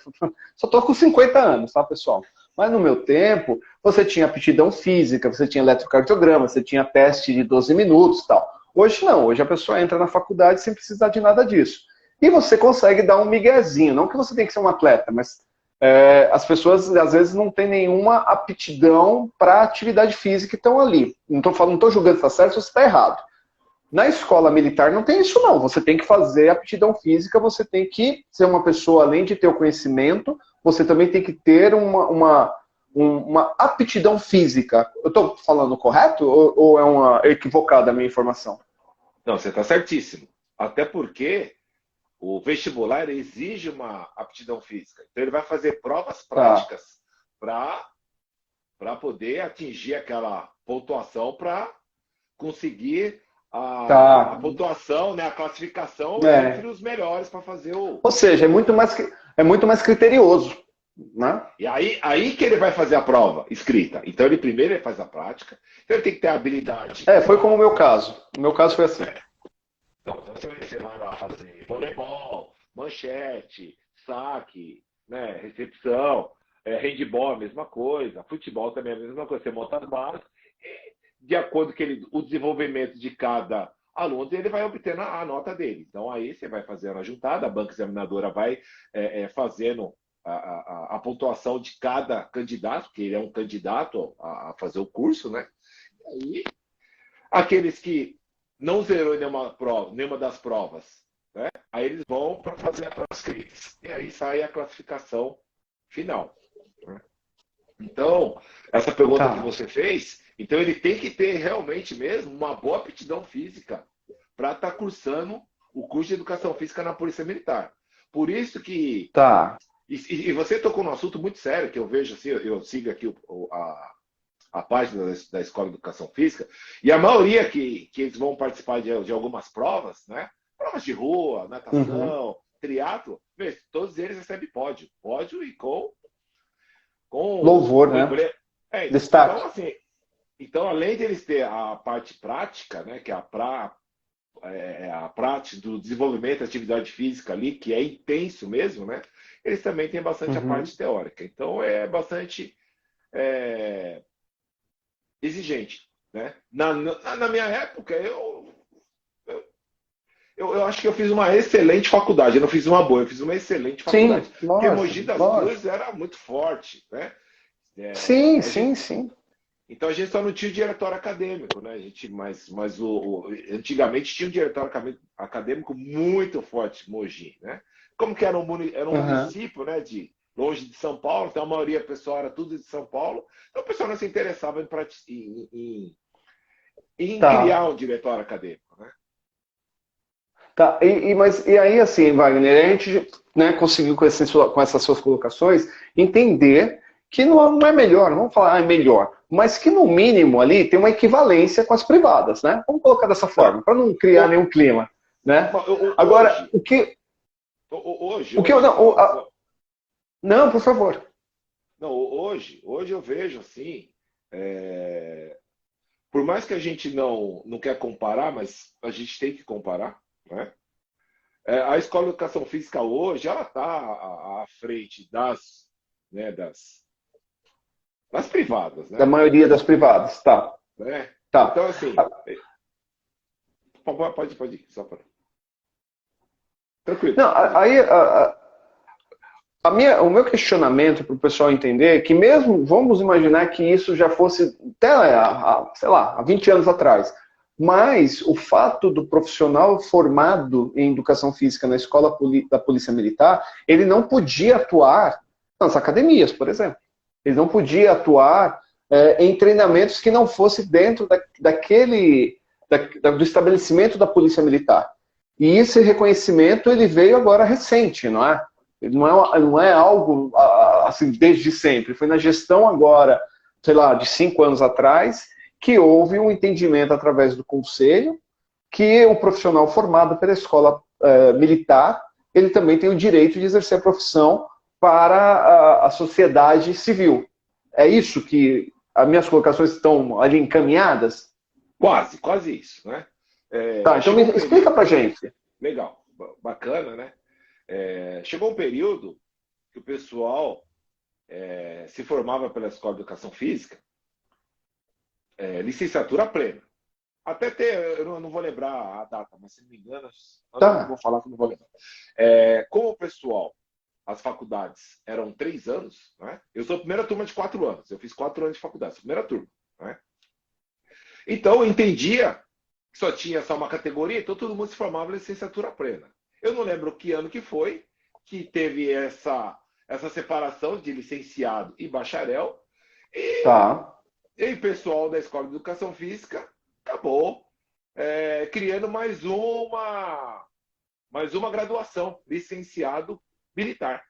Só estou com 50 anos, tá, pessoal? Mas no meu tempo, você tinha aptidão física, você tinha eletrocardiograma, você tinha teste de 12 minutos e tal. Hoje não, hoje a pessoa entra na faculdade sem precisar de nada disso. E você consegue dar um miguezinho, não que você tem que ser um atleta, mas as pessoas às vezes não têm nenhuma aptidão para atividade física e estão ali. Não estou julgando se está certo ou se está errado. Na escola militar não tem isso não, você tem que fazer aptidão física, você tem que ser uma pessoa, além de ter o conhecimento, você também tem que ter uma aptidão física. Eu estou falando correto ou é uma equivocada a minha informação? Não, você está certíssimo. Até porque o vestibular exige uma aptidão física. Então ele vai fazer provas práticas para poder atingir aquela pontuação para conseguir a pontuação, né, a classificação entre os melhores para fazer o. Ou seja, é muito mais criterioso. né? E aí que ele vai fazer a prova escrita. Então, primeiro ele faz a prática. Então, ele tem que ter habilidade. Foi como o meu caso. O meu caso foi assim. Então, você vai lá fazer voleibol, manchete, saque, né, recepção, handball, a mesma coisa. Futebol também é a mesma coisa. Você monta as bases e, de acordo com o desenvolvimento de cada aluno, ele vai obtendo a nota dele. Então, aí você vai fazendo a juntada, a banca examinadora vai fazendo a pontuação de cada candidato, que ele é um candidato a fazer o curso, né? E aí, aqueles que não zerou nenhuma das provas, né? Aí eles vão para fazer a prova escrita. E aí sai a classificação final. Né? Então, essa pergunta que você fez, então ele tem que ter realmente mesmo uma boa aptidão física para estar cursando o curso de educação física na Polícia Militar. Por isso que... Tá. E você tocou num assunto muito sério, que eu vejo assim, eu sigo aqui a página da Escola de Educação Física, e a maioria que eles vão participar de algumas provas, né? Provas de rua, natação, triatlo, todos eles recebem pódio. Pódio e com louvor, né? Destaque. Então, assim, então, além de eles ter a parte prática, né? Que é a prática do desenvolvimento da atividade física ali, que é intenso mesmo, né? Eles também têm bastante a parte teórica. Então, é bastante... exigente, né? Na minha época, eu acho que eu fiz uma excelente faculdade. Eu não fiz uma boa, eu fiz uma excelente faculdade. Sim, porque lógico, Mogi das Cruzes era muito forte, né? Sim. Então a gente só não tinha o diretório acadêmico, né? Mas antigamente tinha um diretório acadêmico muito forte, Mogi, né? Como que era um município, né? Longe de São Paulo, então a maioria do pessoal era tudo de São Paulo, então o pessoal não se interessava em criar um diretório acadêmico, né? Tá, e aí, assim, Wagner, a gente, né, conseguiu com essas suas colocações entender que não é melhor, não vamos falar é melhor, mas que no mínimo ali tem uma equivalência com as privadas, né? Vamos colocar dessa forma, para não criar nenhum clima, né? Agora, não, por favor. Não, hoje eu vejo assim, por mais que a gente não quer comparar, mas a gente tem que comparar, né? A Escola de Educação Física hoje, ela está à frente das privadas, né? Da maioria das privadas, tá. Né? Tá. Então, assim, pode ir, só para... Tranquilo. Não, aí o meu questionamento para o pessoal entender é que mesmo, vamos imaginar que isso já fosse até, sei lá, há 20 anos atrás, mas o fato do profissional formado em educação física na escola da Polícia Militar, ele não podia atuar nas academias, por exemplo. Ele não podia atuar em treinamentos que não fosse dentro do estabelecimento da Polícia Militar. E esse reconhecimento ele veio agora recente, não é? Ele não é algo assim desde sempre. Foi na gestão agora, sei lá, de 5 anos atrás, que houve um entendimento através do Conselho que o profissional formado pela escola militar, ele também tem o direito de exercer a profissão para a sociedade civil. É isso que as minhas colocações estão ali encaminhadas? Quase isso, né? Tá, então explica pra gente. Legal, bacana, né? Chegou um período que o pessoal se formava pela Escola de Educação Física, licenciatura plena. Até ter, eu não vou lembrar a data, mas se não me engano, não vou falar que não vou lembrar. Como o pessoal, as faculdades eram 3 anos, né? Eu sou a primeira turma de 4 anos, eu fiz 4 anos de faculdade, sou a primeira turma, né? Então eu entendia que só tinha só uma categoria, então todo mundo se formava em licenciatura plena. Eu não lembro que ano que foi que teve essa separação de licenciado e bacharel. E o pessoal da Escola de Educação Física acabou criando mais uma graduação, licenciado militar.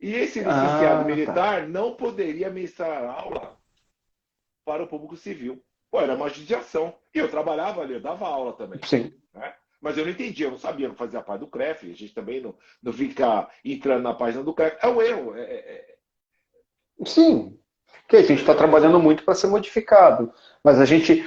E esse licenciado militar não poderia ministrar aula para o público civil. Pô, era uma judiação. E eu trabalhava ali, eu dava aula também. Sim. Né? Mas eu não entendi, eu não sabia, não fazia parte do CREF, a gente também não fica entrando na página do CREF. É um erro. Sim, que a gente está trabalhando muito para ser modificado. Mas a gente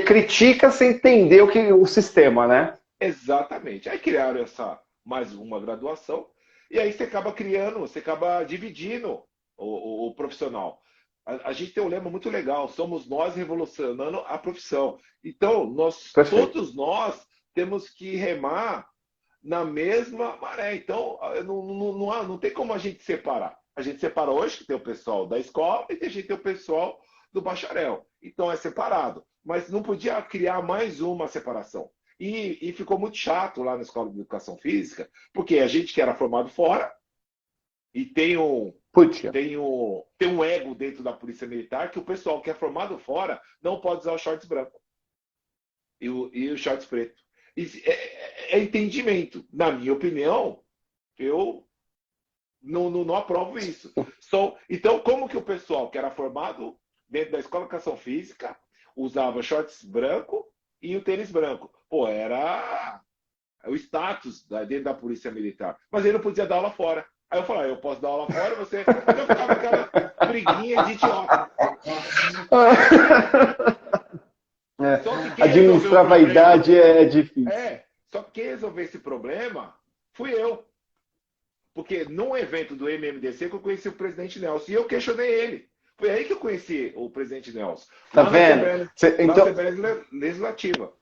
critica sem entender o sistema, né? Exatamente. Aí criaram essa mais uma graduação, e aí você acaba criando, você acaba dividindo o profissional. A gente tem um lema muito legal, somos nós revolucionando a profissão. Então, Perfeito. todos nós temos que remar na mesma maré. Então, não tem como a gente separar. A gente separa hoje que tem o pessoal da escola e a gente tem o pessoal do bacharel. Então é separado. Mas não podia criar mais uma separação. E ficou muito chato lá na Escola de Educação Física, porque a gente que era formado fora e Podia. tem um ego dentro da Polícia Militar que o pessoal que é formado fora não pode usar o shorts branco e o shorts preto. É entendimento. Na minha opinião, eu não aprovo isso. Então, como que o pessoal que era formado dentro da Escola de Educação Física usava shorts branco e o tênis branco? Pô, era o status dentro da Polícia Militar. Mas ele não podia dar aula fora. Aí eu falei, eu posso dar aula fora, você... Então ficava aquela briguinha de idiota. Administrar vaidade é difícil. Só que quem resolveu esse problema fui eu. Porque num evento do MMDC que eu conheci o presidente Nelson e eu questionei ele. Foi aí que eu conheci o presidente Nelson. Tá vendo? Na Assembleia Legislativa.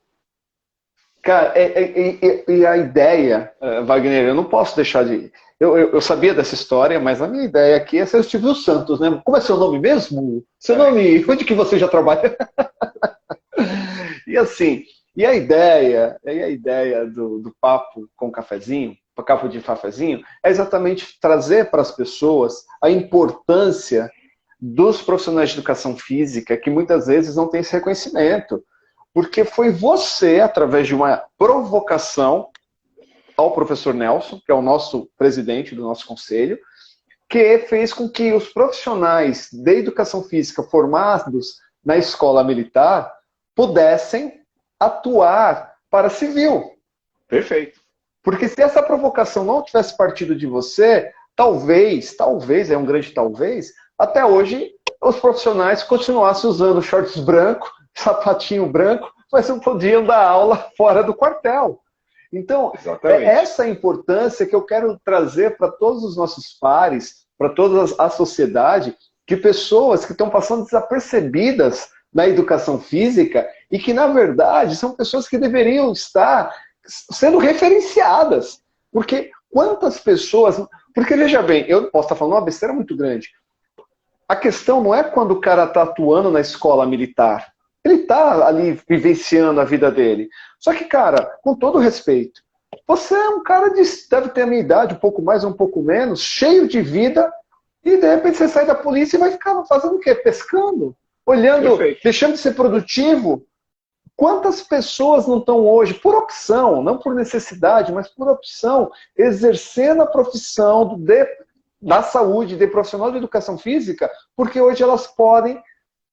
Cara, e a ideia, Wagner, eu não posso deixar de... Eu sabia dessa história, mas a minha ideia aqui é ser o Silvio Santos, né? Como é seu nome mesmo? Seu nome, onde que você já trabalha? E assim, a ideia do papo com cafezinho, papo de cafezinho, é exatamente trazer para as pessoas a importância dos profissionais de educação física que muitas vezes não têm esse reconhecimento. Porque foi você, através de uma provocação ao professor Nelson, que é o nosso presidente do nosso conselho, que fez com que os profissionais de educação física formados na escola militar pudessem atuar para civil. Perfeito. Porque se essa provocação não tivesse partido de você, talvez, é um grande talvez, até hoje os profissionais continuassem usando shorts brancos, sapatinho branco, mas não podiam dar aula fora do quartel. Então, é essa a importância que eu quero trazer para todos os nossos pares, para toda a sociedade, de pessoas que estão passando desapercebidas na educação física e que, na verdade, são pessoas que deveriam estar sendo referenciadas. Porque quantas pessoas... Porque, veja bem, eu posso estar falando uma besteira muito grande. A questão não é quando o cara está atuando na escola militar. Ele está ali vivenciando a vida dele. Só que, cara, com todo respeito, você é um cara deve ter a minha idade, um pouco mais ou um pouco menos, cheio de vida, e de repente você sai da polícia e vai ficar fazendo o quê? Pescando? Olhando, Perfeito. Deixando de ser produtivo? Quantas pessoas não estão hoje, por opção, não por necessidade, mas por opção, exercendo a profissão da saúde, de profissional de educação física, porque hoje elas podem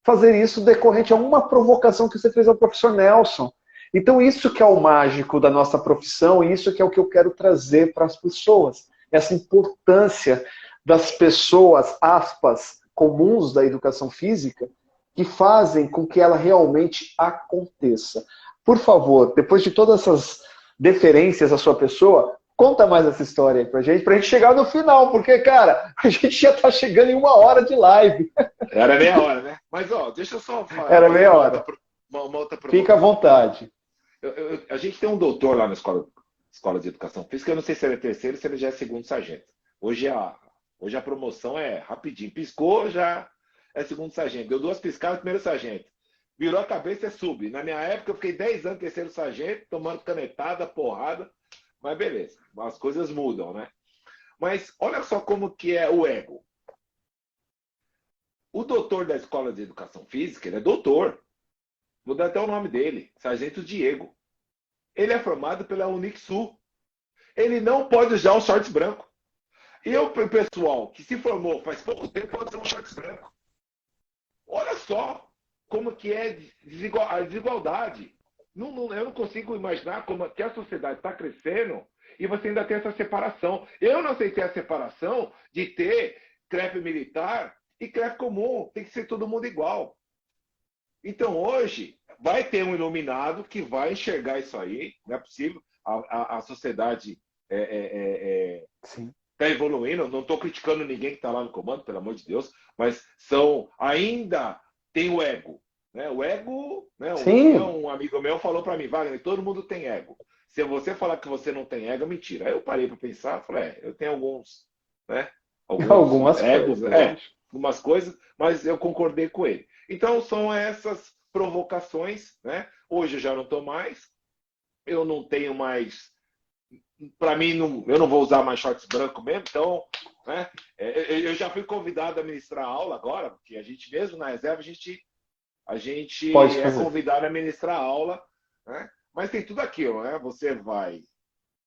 fazer isso decorrente a uma provocação que você fez ao professor Nelson. Então isso que é o mágico da nossa profissão, e isso que é o que eu quero trazer para as pessoas. Essa importância das pessoas, aspas, comuns da educação física, que fazem com que ela realmente aconteça. Por favor, depois de todas essas deferências à sua pessoa, conta mais essa história aí pra gente chegar no final, porque, cara, a gente já tá chegando em 1 hora de live. Era meia hora, né? Mas, ó, deixa eu só falar. Era meia hora. Uma outra Fica à vontade. A gente tem um doutor lá na escola de Educação Física, eu não sei se ele é terceiro ou se ele já é segundo sargento. Hoje a promoção é rapidinho. Piscou, já é segundo sargento. Deu 2 piscadas, primeiro sargento. Virou a cabeça, é sub. Na minha época, eu fiquei 10 anos terceiro sargento, tomando canetada, porrada. Mas beleza, as coisas mudam, né? Mas olha só como que é o ego. O doutor da Escola de Educação Física, ele é doutor. Vou dar até o nome dele, Sargento Diego. Ele é formado pela Unixul. Ele não pode usar o shorts branco. E o pessoal que se formou faz pouco tempo pode usar um shorts branco. Olha só como que é a desigualdade. Eu não consigo imaginar como que a sociedade está crescendo e você ainda tem essa separação. Eu não aceitei a separação de ter CREF militar e CREF comum. Tem que ser todo mundo igual. Então, hoje, vai ter um iluminado que vai enxergar isso aí. Não é possível. A sociedade está evoluindo. Não estou criticando ninguém que está lá no comando, pelo amor de Deus. Mas ainda tem o ego. Né? O ego, né? Um amigo meu falou para mim, Wagner, todo mundo tem ego. Se você falar que você não tem ego, é mentira. Aí eu parei para pensar, falei, eu tenho alguns, né? Algumas egos, coisas, algumas coisas, mas eu concordei com ele. Então são essas provocações, né? Hoje eu já não estou mais, eu não tenho mais, para mim, eu não vou usar mais shorts branco mesmo, então, né? Eu já fui convidado a ministrar aula agora, porque a gente mesmo na reserva, a gente é convidado a ministrar aula, né? Mas tem tudo aquilo, né? Você vai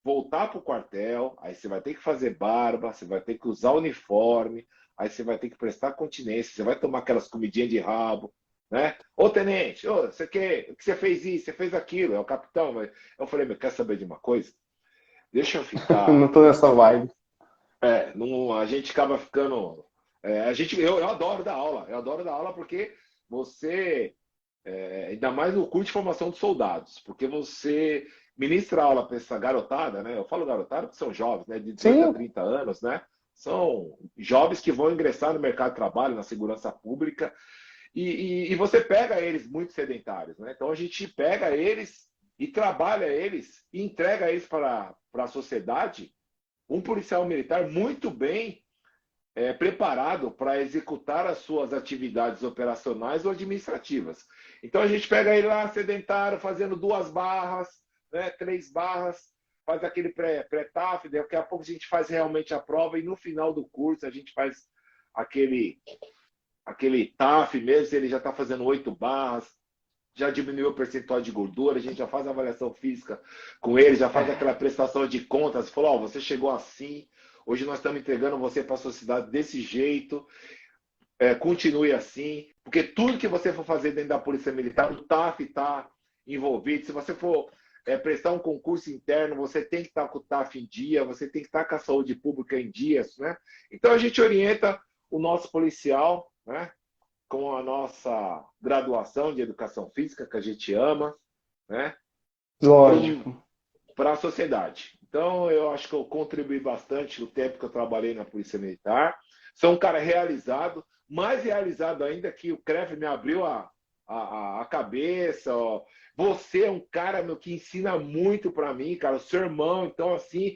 voltar para o quartel, aí você vai ter que fazer barba, você vai ter que usar uniforme, aí você vai ter que prestar continência, você vai tomar aquelas comidinhas de rabo, né? Ô, tenente, você quer, o que você fez isso, você fez aquilo, é o capitão. Mas eu falei, quer saber de uma coisa? Deixa eu ficar... Não tô nessa vibe. A gente acaba ficando... eu adoro dar aula porque você, ainda mais no curso de formação de soldados, porque você ministra aula para essa garotada, né? Eu falo garotada porque são jovens, né? De 18 a 30 anos, né? São jovens que vão ingressar no mercado de trabalho, na segurança pública, e você pega eles muito sedentários, né? Então a gente pega eles e trabalha eles e entrega eles para a sociedade, um policial militar muito bem preparado para executar as suas atividades operacionais ou administrativas. Então a gente pega ele lá sedentário, fazendo 2 barras, né, 3 barras, faz aquele pré-TAF, daqui a pouco a gente faz realmente a prova e no final do curso a gente faz aquele TAF mesmo, ele já está fazendo 8 barras, já diminuiu o percentual de gordura, a gente já faz a avaliação física com ele, já faz aquela prestação de contas, falou, você chegou assim, hoje nós estamos entregando você para a sociedade desse jeito, continue assim, porque tudo que você for fazer dentro da Polícia Militar, o TAF está envolvido. Se você for prestar um concurso interno, você tem que estar com o TAF em dia, você tem que estar com a saúde pública em dias, né? Então a gente orienta o nosso policial, né, com a nossa graduação de educação física, que a gente ama, né? Lógico. Para a sociedade. Então, eu acho que eu contribuí bastante o tempo que eu trabalhei na Polícia Militar. Sou um cara realizado, mais realizado ainda que o CREF me abriu a cabeça. Ó. Você é um cara, que ensina muito para mim, cara, o seu irmão. Então, assim,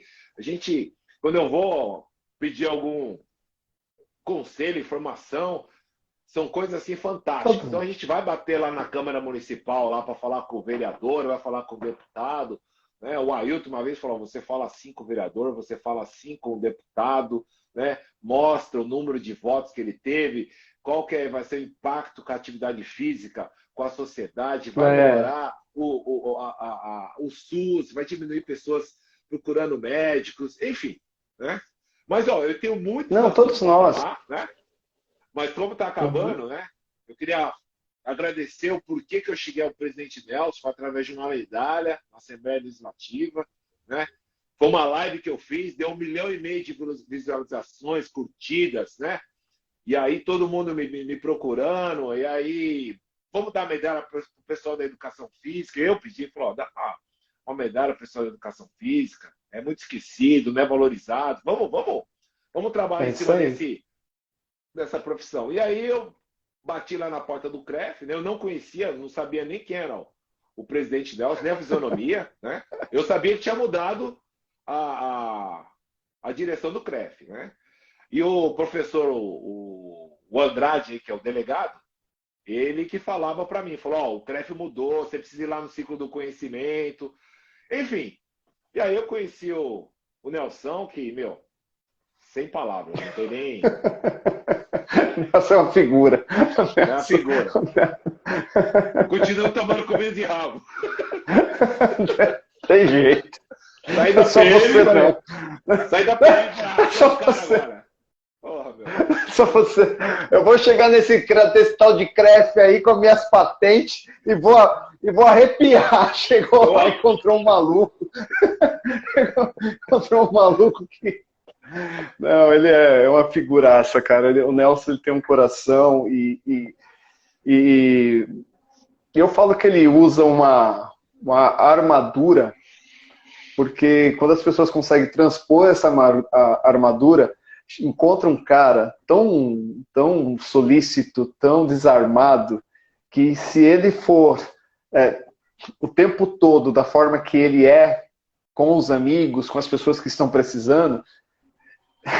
quando eu vou pedir algum conselho, informação, são coisas assim fantásticas. Então, a gente vai bater lá na Câmara Municipal lá para falar com o vereador, vai falar com o deputado. Né? O Ailton uma vez falou, você fala assim com o vereador, você fala assim com o deputado, né? Mostra o número de votos que ele teve, qual que vai ser o impacto com a atividade física, com a sociedade, vai melhorar o SUS, vai diminuir pessoas procurando médicos, enfim. Né? Mas eu tenho muito... Não, todos nós. Falar, né? Mas como está acabando, né? Eu queria agradecer o porquê que eu cheguei ao presidente Nelson, foi através de uma medalha na Assembleia Legislativa, né? Foi uma live que eu fiz, deu 1,5 milhão de visualizações, curtidas, né? E aí todo mundo me procurando, e aí vamos dar medalha para o pessoal da educação física. Eu pedi, falou, dá uma medalha para o pessoal da educação física, é muito esquecido, não é valorizado. Vamos trabalhar em cima dessa profissão. E aí eu bati lá na porta do CREF, né? Eu não conhecia, não sabia nem quem era o presidente Nelson, nem a fisionomia, né? Eu sabia que tinha mudado a direção do CREF, né? E o professor, o Andrade, que é o delegado, ele que falava para mim, falou, o CREF mudou, você precisa ir lá no ciclo do conhecimento, enfim. E aí eu conheci o Nelson, que, sem palavras, não tem nem... Você é uma figura. É uma figura. Continuo tomando comida de rabo. Tem jeito. Sai da PM, não. Sai da PM pra só você. Agora. Porra, só você. Eu vou chegar nesse tal de CREF aí com minhas patentes e e vou arrepiar. Chegou lá, encontrou um maluco. Encontrou um maluco que... Não, ele é uma figuraça, cara. O Nelson, ele tem um coração e eu falo que ele usa uma armadura, porque quando as pessoas conseguem transpor essa armadura, encontra um cara tão solícito, tão desarmado, que se ele for o tempo todo da forma que ele é, com os amigos, com as pessoas que estão precisando,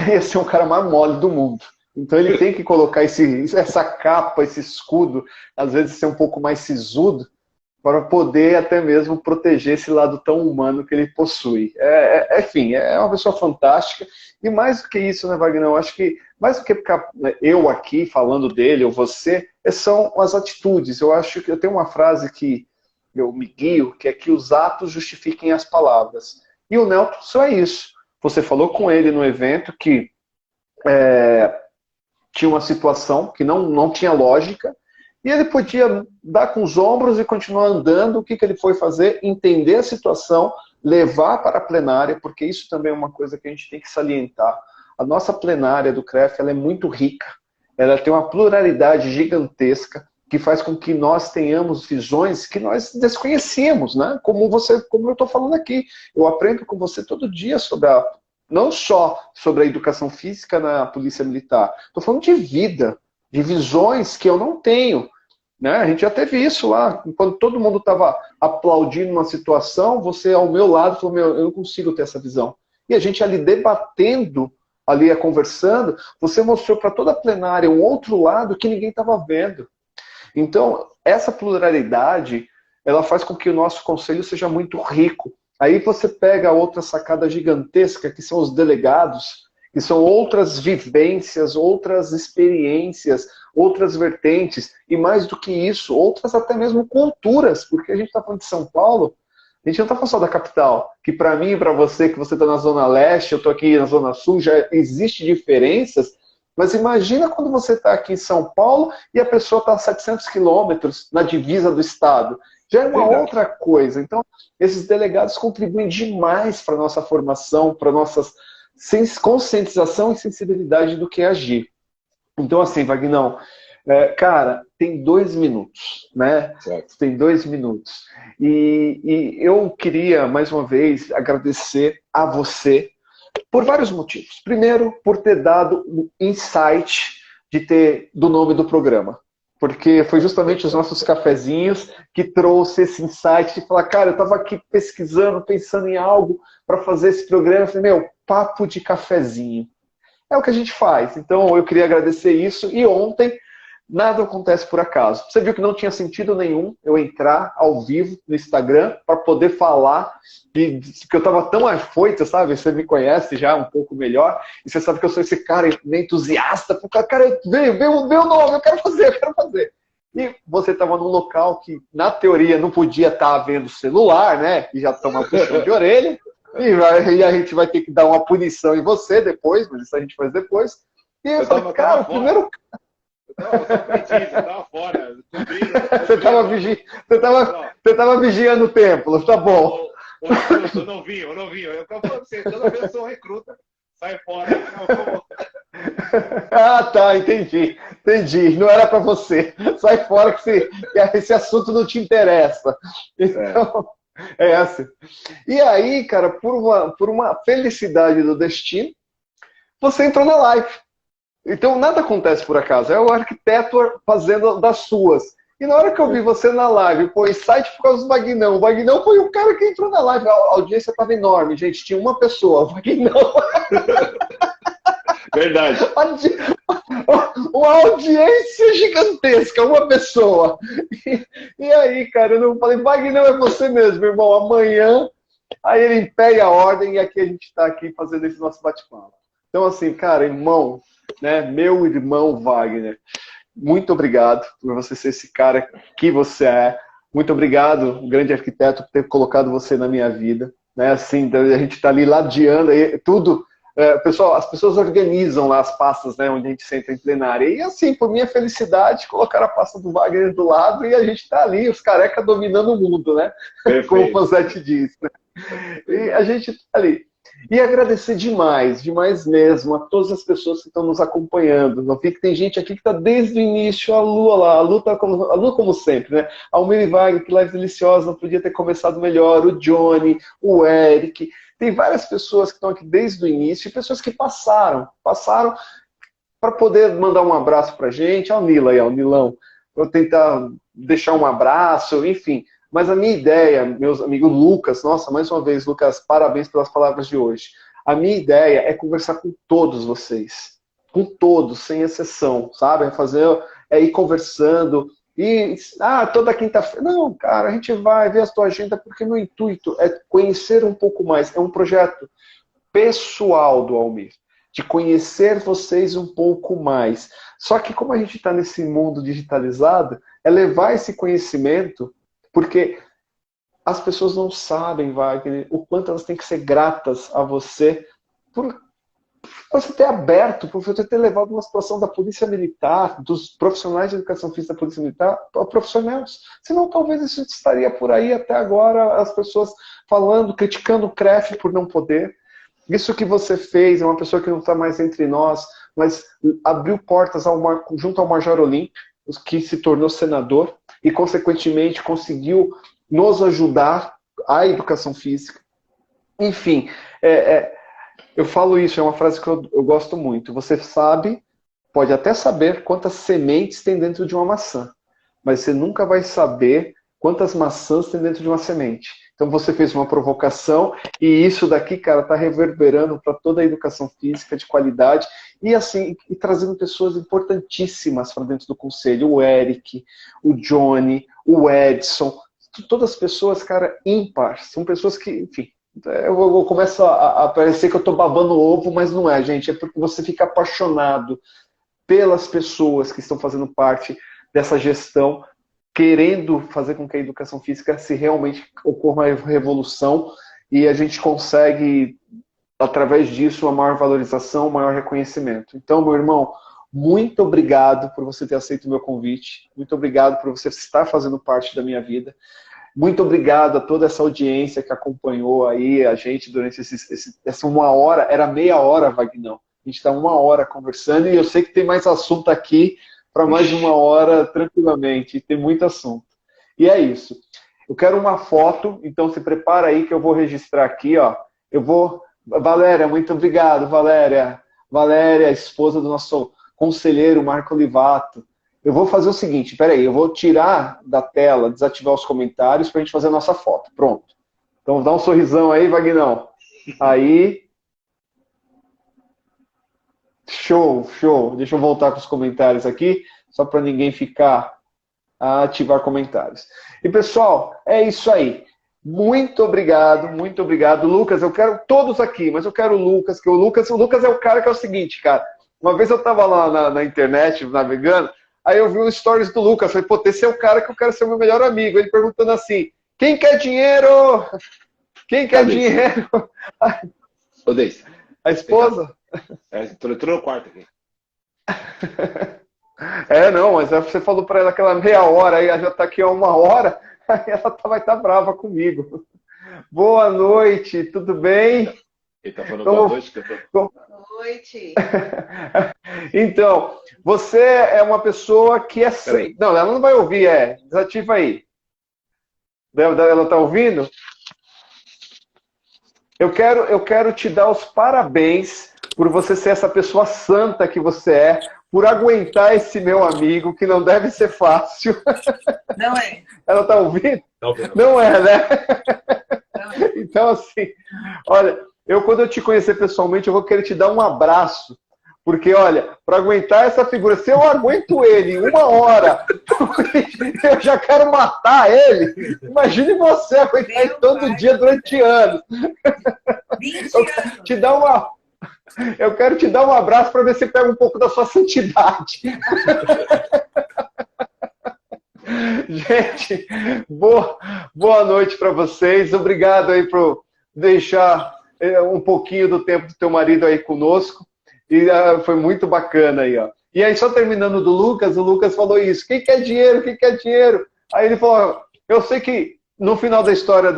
ia ser um cara mais mole do mundo. Então ele tem que colocar essa capa, esse escudo, às vezes ser um pouco mais sisudo, para poder até mesmo proteger esse lado tão humano que ele possui. Enfim, é uma pessoa fantástica. E mais do que isso, né, Wagner? Eu acho que, mais do que ficar eu aqui falando dele, ou você, são as atitudes. Eu acho que eu tenho uma frase que eu me guio, que é que os atos justifiquem as palavras. E o Nelson é isso. Você falou com ele no evento que tinha uma situação que não tinha lógica, e ele podia dar com os ombros e continuar andando. O que ele foi fazer? Entender a situação, levar para a plenária, porque isso também é uma coisa que a gente tem que salientar. A nossa plenária do CREF, ela é muito rica, ela tem uma pluralidade gigantesca, que faz com que nós tenhamos visões que nós desconhecíamos, né? Como eu estou falando aqui. Eu aprendo com você todo dia não só sobre a educação física na Polícia Militar, estou falando de vida, de visões que eu não tenho. Né? A gente já teve isso lá, quando todo mundo estava aplaudindo uma situação, você ao meu lado falou, eu não consigo ter essa visão. E a gente ali debatendo, ali conversando, você mostrou para toda a plenária um outro lado que ninguém estava vendo. Então, essa pluralidade, ela faz com que o nosso conselho seja muito rico. Aí você pega outra sacada gigantesca, que são os delegados, que são outras vivências, outras experiências, outras vertentes, e mais do que isso, outras até mesmo culturas, porque a gente está falando de São Paulo, a gente não está falando só da capital, que para mim e para você, que você está na Zona Leste, eu estou aqui na Zona Sul, já existe diferenças, mas imagina quando você está aqui em São Paulo e a pessoa está a 700 quilômetros na divisa do estado. Já é uma outra coisa. Então, esses delegados contribuem demais para a nossa formação, para a nossa conscientização e sensibilidade do que é agir. Então, assim, Vagnão, cara, tem 2 minutos, né? Certo. Tem 2 minutos. E eu queria, mais uma vez, agradecer a você por vários motivos. Primeiro, por ter dado o insight do nome do programa. Porque foi justamente os nossos cafezinhos que trouxe esse insight de falar, cara, eu estava aqui pesquisando, pensando em algo para fazer esse programa. Eu falei, papo de cafezinho. É o que a gente faz. Então, eu queria agradecer isso. E ontem, nada acontece por acaso. Você viu que não tinha sentido nenhum eu entrar ao vivo no Instagram para poder falar que eu estava tão afoito, sabe? Você me conhece já um pouco melhor. E você sabe que eu sou esse cara entusiasta. Cara, veio o meu nome, eu quero fazer. E você estava num local que, na teoria, não podia estar vendo celular, né? E já toma puxão de orelha. E a gente vai ter que dar uma punição em você depois, mas isso a gente faz depois. E eu falei, cara, o primeiro... Eu tava fora. Você tava vigiando o templo, tá bom. Eu não vi. Eu falo pra você, toda vez eu sou um recruta, sai fora. Ah, tá, entendi. Não era pra você. Sai fora que esse assunto não te interessa. Então, é essa. E aí, cara, por uma felicidade do destino, você entrou na live. Então, nada acontece por acaso. É o arquiteto fazendo das suas. E na hora que eu vi você na live, pô, insight por causa do Vagnão. O Vagnão foi o cara que entrou na live. A audiência estava enorme, gente. Tinha uma pessoa, o Vagnão. Verdade. Uma audiência gigantesca, uma pessoa. E aí, cara, eu falei, Vagnão, é você mesmo, irmão. Amanhã, aí ele impede a ordem e aqui a gente está aqui fazendo esse nosso bate-papo. Então, assim, cara, irmão, né, meu irmão Wagner, muito obrigado por você ser esse cara que você é. Muito obrigado, o grande arquiteto, por ter colocado você na minha vida. Né, assim, a gente está ali ladeando, tudo Pessoal, as pessoas organizam lá as pastas, né, onde a gente senta em plenária. E assim, por minha felicidade, colocaram a pasta do Wagner do lado e a gente está ali, os careca dominando o mundo, né? Perfeito. Como o Panzetti disse. Né? E a gente está ali. E agradecer demais, demais mesmo, a todas as pessoas que estão nos acompanhando. Eu vi que tem gente aqui que está desde o início, a Lu lá, a Lu como sempre, né? A Almir Wagner, que live deliciosa, não podia ter começado melhor, o Johnny, o Eric. Tem várias pessoas que estão aqui desde o início e pessoas que passaram para poder mandar um abraço para a gente. Olha o Nila aí, o Nilão. Vou tentar deixar um abraço, enfim. Mas a minha ideia, meus amigos Lucas, nossa, mais uma vez, Lucas, parabéns pelas palavras de hoje. A minha ideia é conversar com todos vocês. Com todos, sem exceção, sabe? É ir conversando. E, toda quinta-feira. Não, cara, a gente vai ver a tua agenda, porque meu intuito é conhecer um pouco mais. É um projeto pessoal do Almir, de conhecer vocês um pouco mais. Só que como a gente está nesse mundo digitalizado, é levar esse conhecimento, porque as pessoas não sabem, Wagner, o quanto elas têm que ser gratas a você por você ter aberto, por você ter levado uma situação da Polícia Militar, dos profissionais de educação física da Polícia Militar, a profissionais. Senão, talvez isso estaria por aí até agora, as pessoas falando, criticando o CREF por não poder. Isso que você fez, é uma pessoa que não está mais entre nós, mas abriu portas junto ao Major Olímpio, que se tornou senador, e, consequentemente, conseguiu nos ajudar à educação física. Enfim, eu falo isso, é uma frase que eu gosto muito. Você pode até saber quantas sementes tem dentro de uma maçã, mas você nunca vai saber quantas maçãs tem dentro de uma semente. Então você fez uma provocação e isso daqui, cara, está reverberando para toda a educação física de qualidade e assim, e trazendo pessoas importantíssimas para dentro do conselho. O Eric, o Johnny, o Edson, todas as pessoas, cara, ímpares. São pessoas que, enfim, eu começo a parecer que eu estou babando o ovo, mas não é, gente. É porque você fica apaixonado pelas pessoas que estão fazendo parte dessa gestão, querendo fazer com que a educação física se realmente ocorra uma revolução e a gente consegue, através disso, uma maior valorização, um maior reconhecimento. Então, meu irmão, muito obrigado por você ter aceito o meu convite. Muito obrigado por você estar fazendo parte da minha vida. Muito obrigado a toda essa audiência que acompanhou aí a gente durante essa 1 hora. Era meia hora, Vagnão. A gente está 1 hora conversando e eu sei que tem mais assunto aqui para mais de 1 hora tranquilamente. Tem muito assunto. E é isso. Eu quero uma foto, então se prepara aí que eu vou registrar aqui, ó. Valéria, muito obrigado, Valéria. Valéria, esposa do nosso conselheiro Marco Olivato. Eu vou fazer o seguinte, peraí, eu vou tirar da tela, desativar os comentários para a gente fazer a nossa foto. Pronto. Então dá um sorrisão aí, Vagnão. Aí. Show, show. Deixa eu voltar com os comentários aqui, só para ninguém ficar a ativar comentários. E pessoal, é isso aí. Muito obrigado, muito obrigado. Lucas, eu quero todos aqui, mas eu quero o Lucas, que o Lucas é o cara que é o seguinte, cara. Uma vez eu estava lá na internet, navegando, aí eu vi os stories do Lucas, falei, pô, esse é o cara que eu quero ser meu melhor amigo. Ele perguntando assim, quem quer dinheiro? Quem quer dinheiro? Ô, Deis. A esposa? Entrou no quarto aqui. Não, mas você falou para ela aquela meia hora, aí ela já está aqui há 1 hora, aí ela vai estar brava comigo. Boa noite, tudo bem? Ele tá falando boa noite. Boa noite. Então, você é uma pessoa que é... Não, ela não vai ouvir, desativa aí. Ela está ouvindo? Eu quero te dar os parabéns por você ser essa pessoa santa que você é, por aguentar esse meu amigo, que não deve ser fácil. Não é. Ela está ouvindo? Tá ouvindo. Não é, né? Não é. Então, assim, olha, quando eu te conhecer pessoalmente, eu vou querer te dar um abraço. Porque, olha, para aguentar essa figura, se eu aguento ele 1 hora, eu já quero matar ele. Imagine você aguentar ele todo dia durante anos. 20 anos. Eu quero te dar um abraço para ver se pega um pouco da sua santidade. Gente, boa noite para vocês. Obrigado aí por deixar um pouquinho do tempo do teu marido aí conosco. E foi muito bacana aí, ó. E aí, só terminando do Lucas, o Lucas falou isso. Quem quer dinheiro? Quem quer dinheiro? Aí ele falou, eu sei que no final da história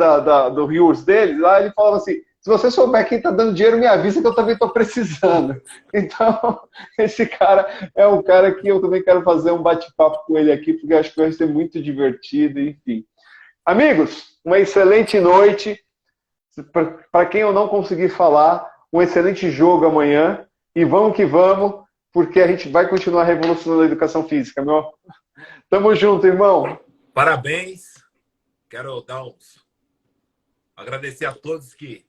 do Rios dele, lá ele falava assim, se você souber quem está dando dinheiro, me avisa que eu também estou precisando. Então, esse cara é um cara que eu também quero fazer um bate-papo com ele aqui, porque eu acho que vai ser muito divertido, enfim. Amigos, uma excelente noite. Para quem eu não conseguir falar, um excelente jogo amanhã. E vamos que vamos, porque a gente vai continuar revolucionando a educação física, meu. Tamo junto, irmão. Parabéns. Quero agradecer a todos que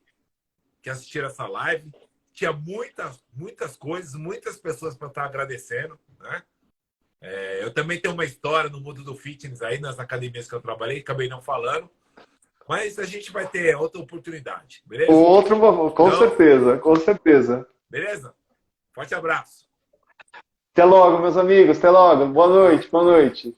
assistiram essa live. Tinha muitas coisas, muitas pessoas para estar agradecendo, né? Eu também tenho uma história no mundo do fitness aí, nas academias que eu trabalhei, acabei não falando. Mas a gente vai ter outra oportunidade, beleza? Com certeza, com certeza. Beleza? Forte abraço. Até logo, meus amigos. Até logo. Boa noite, boa noite.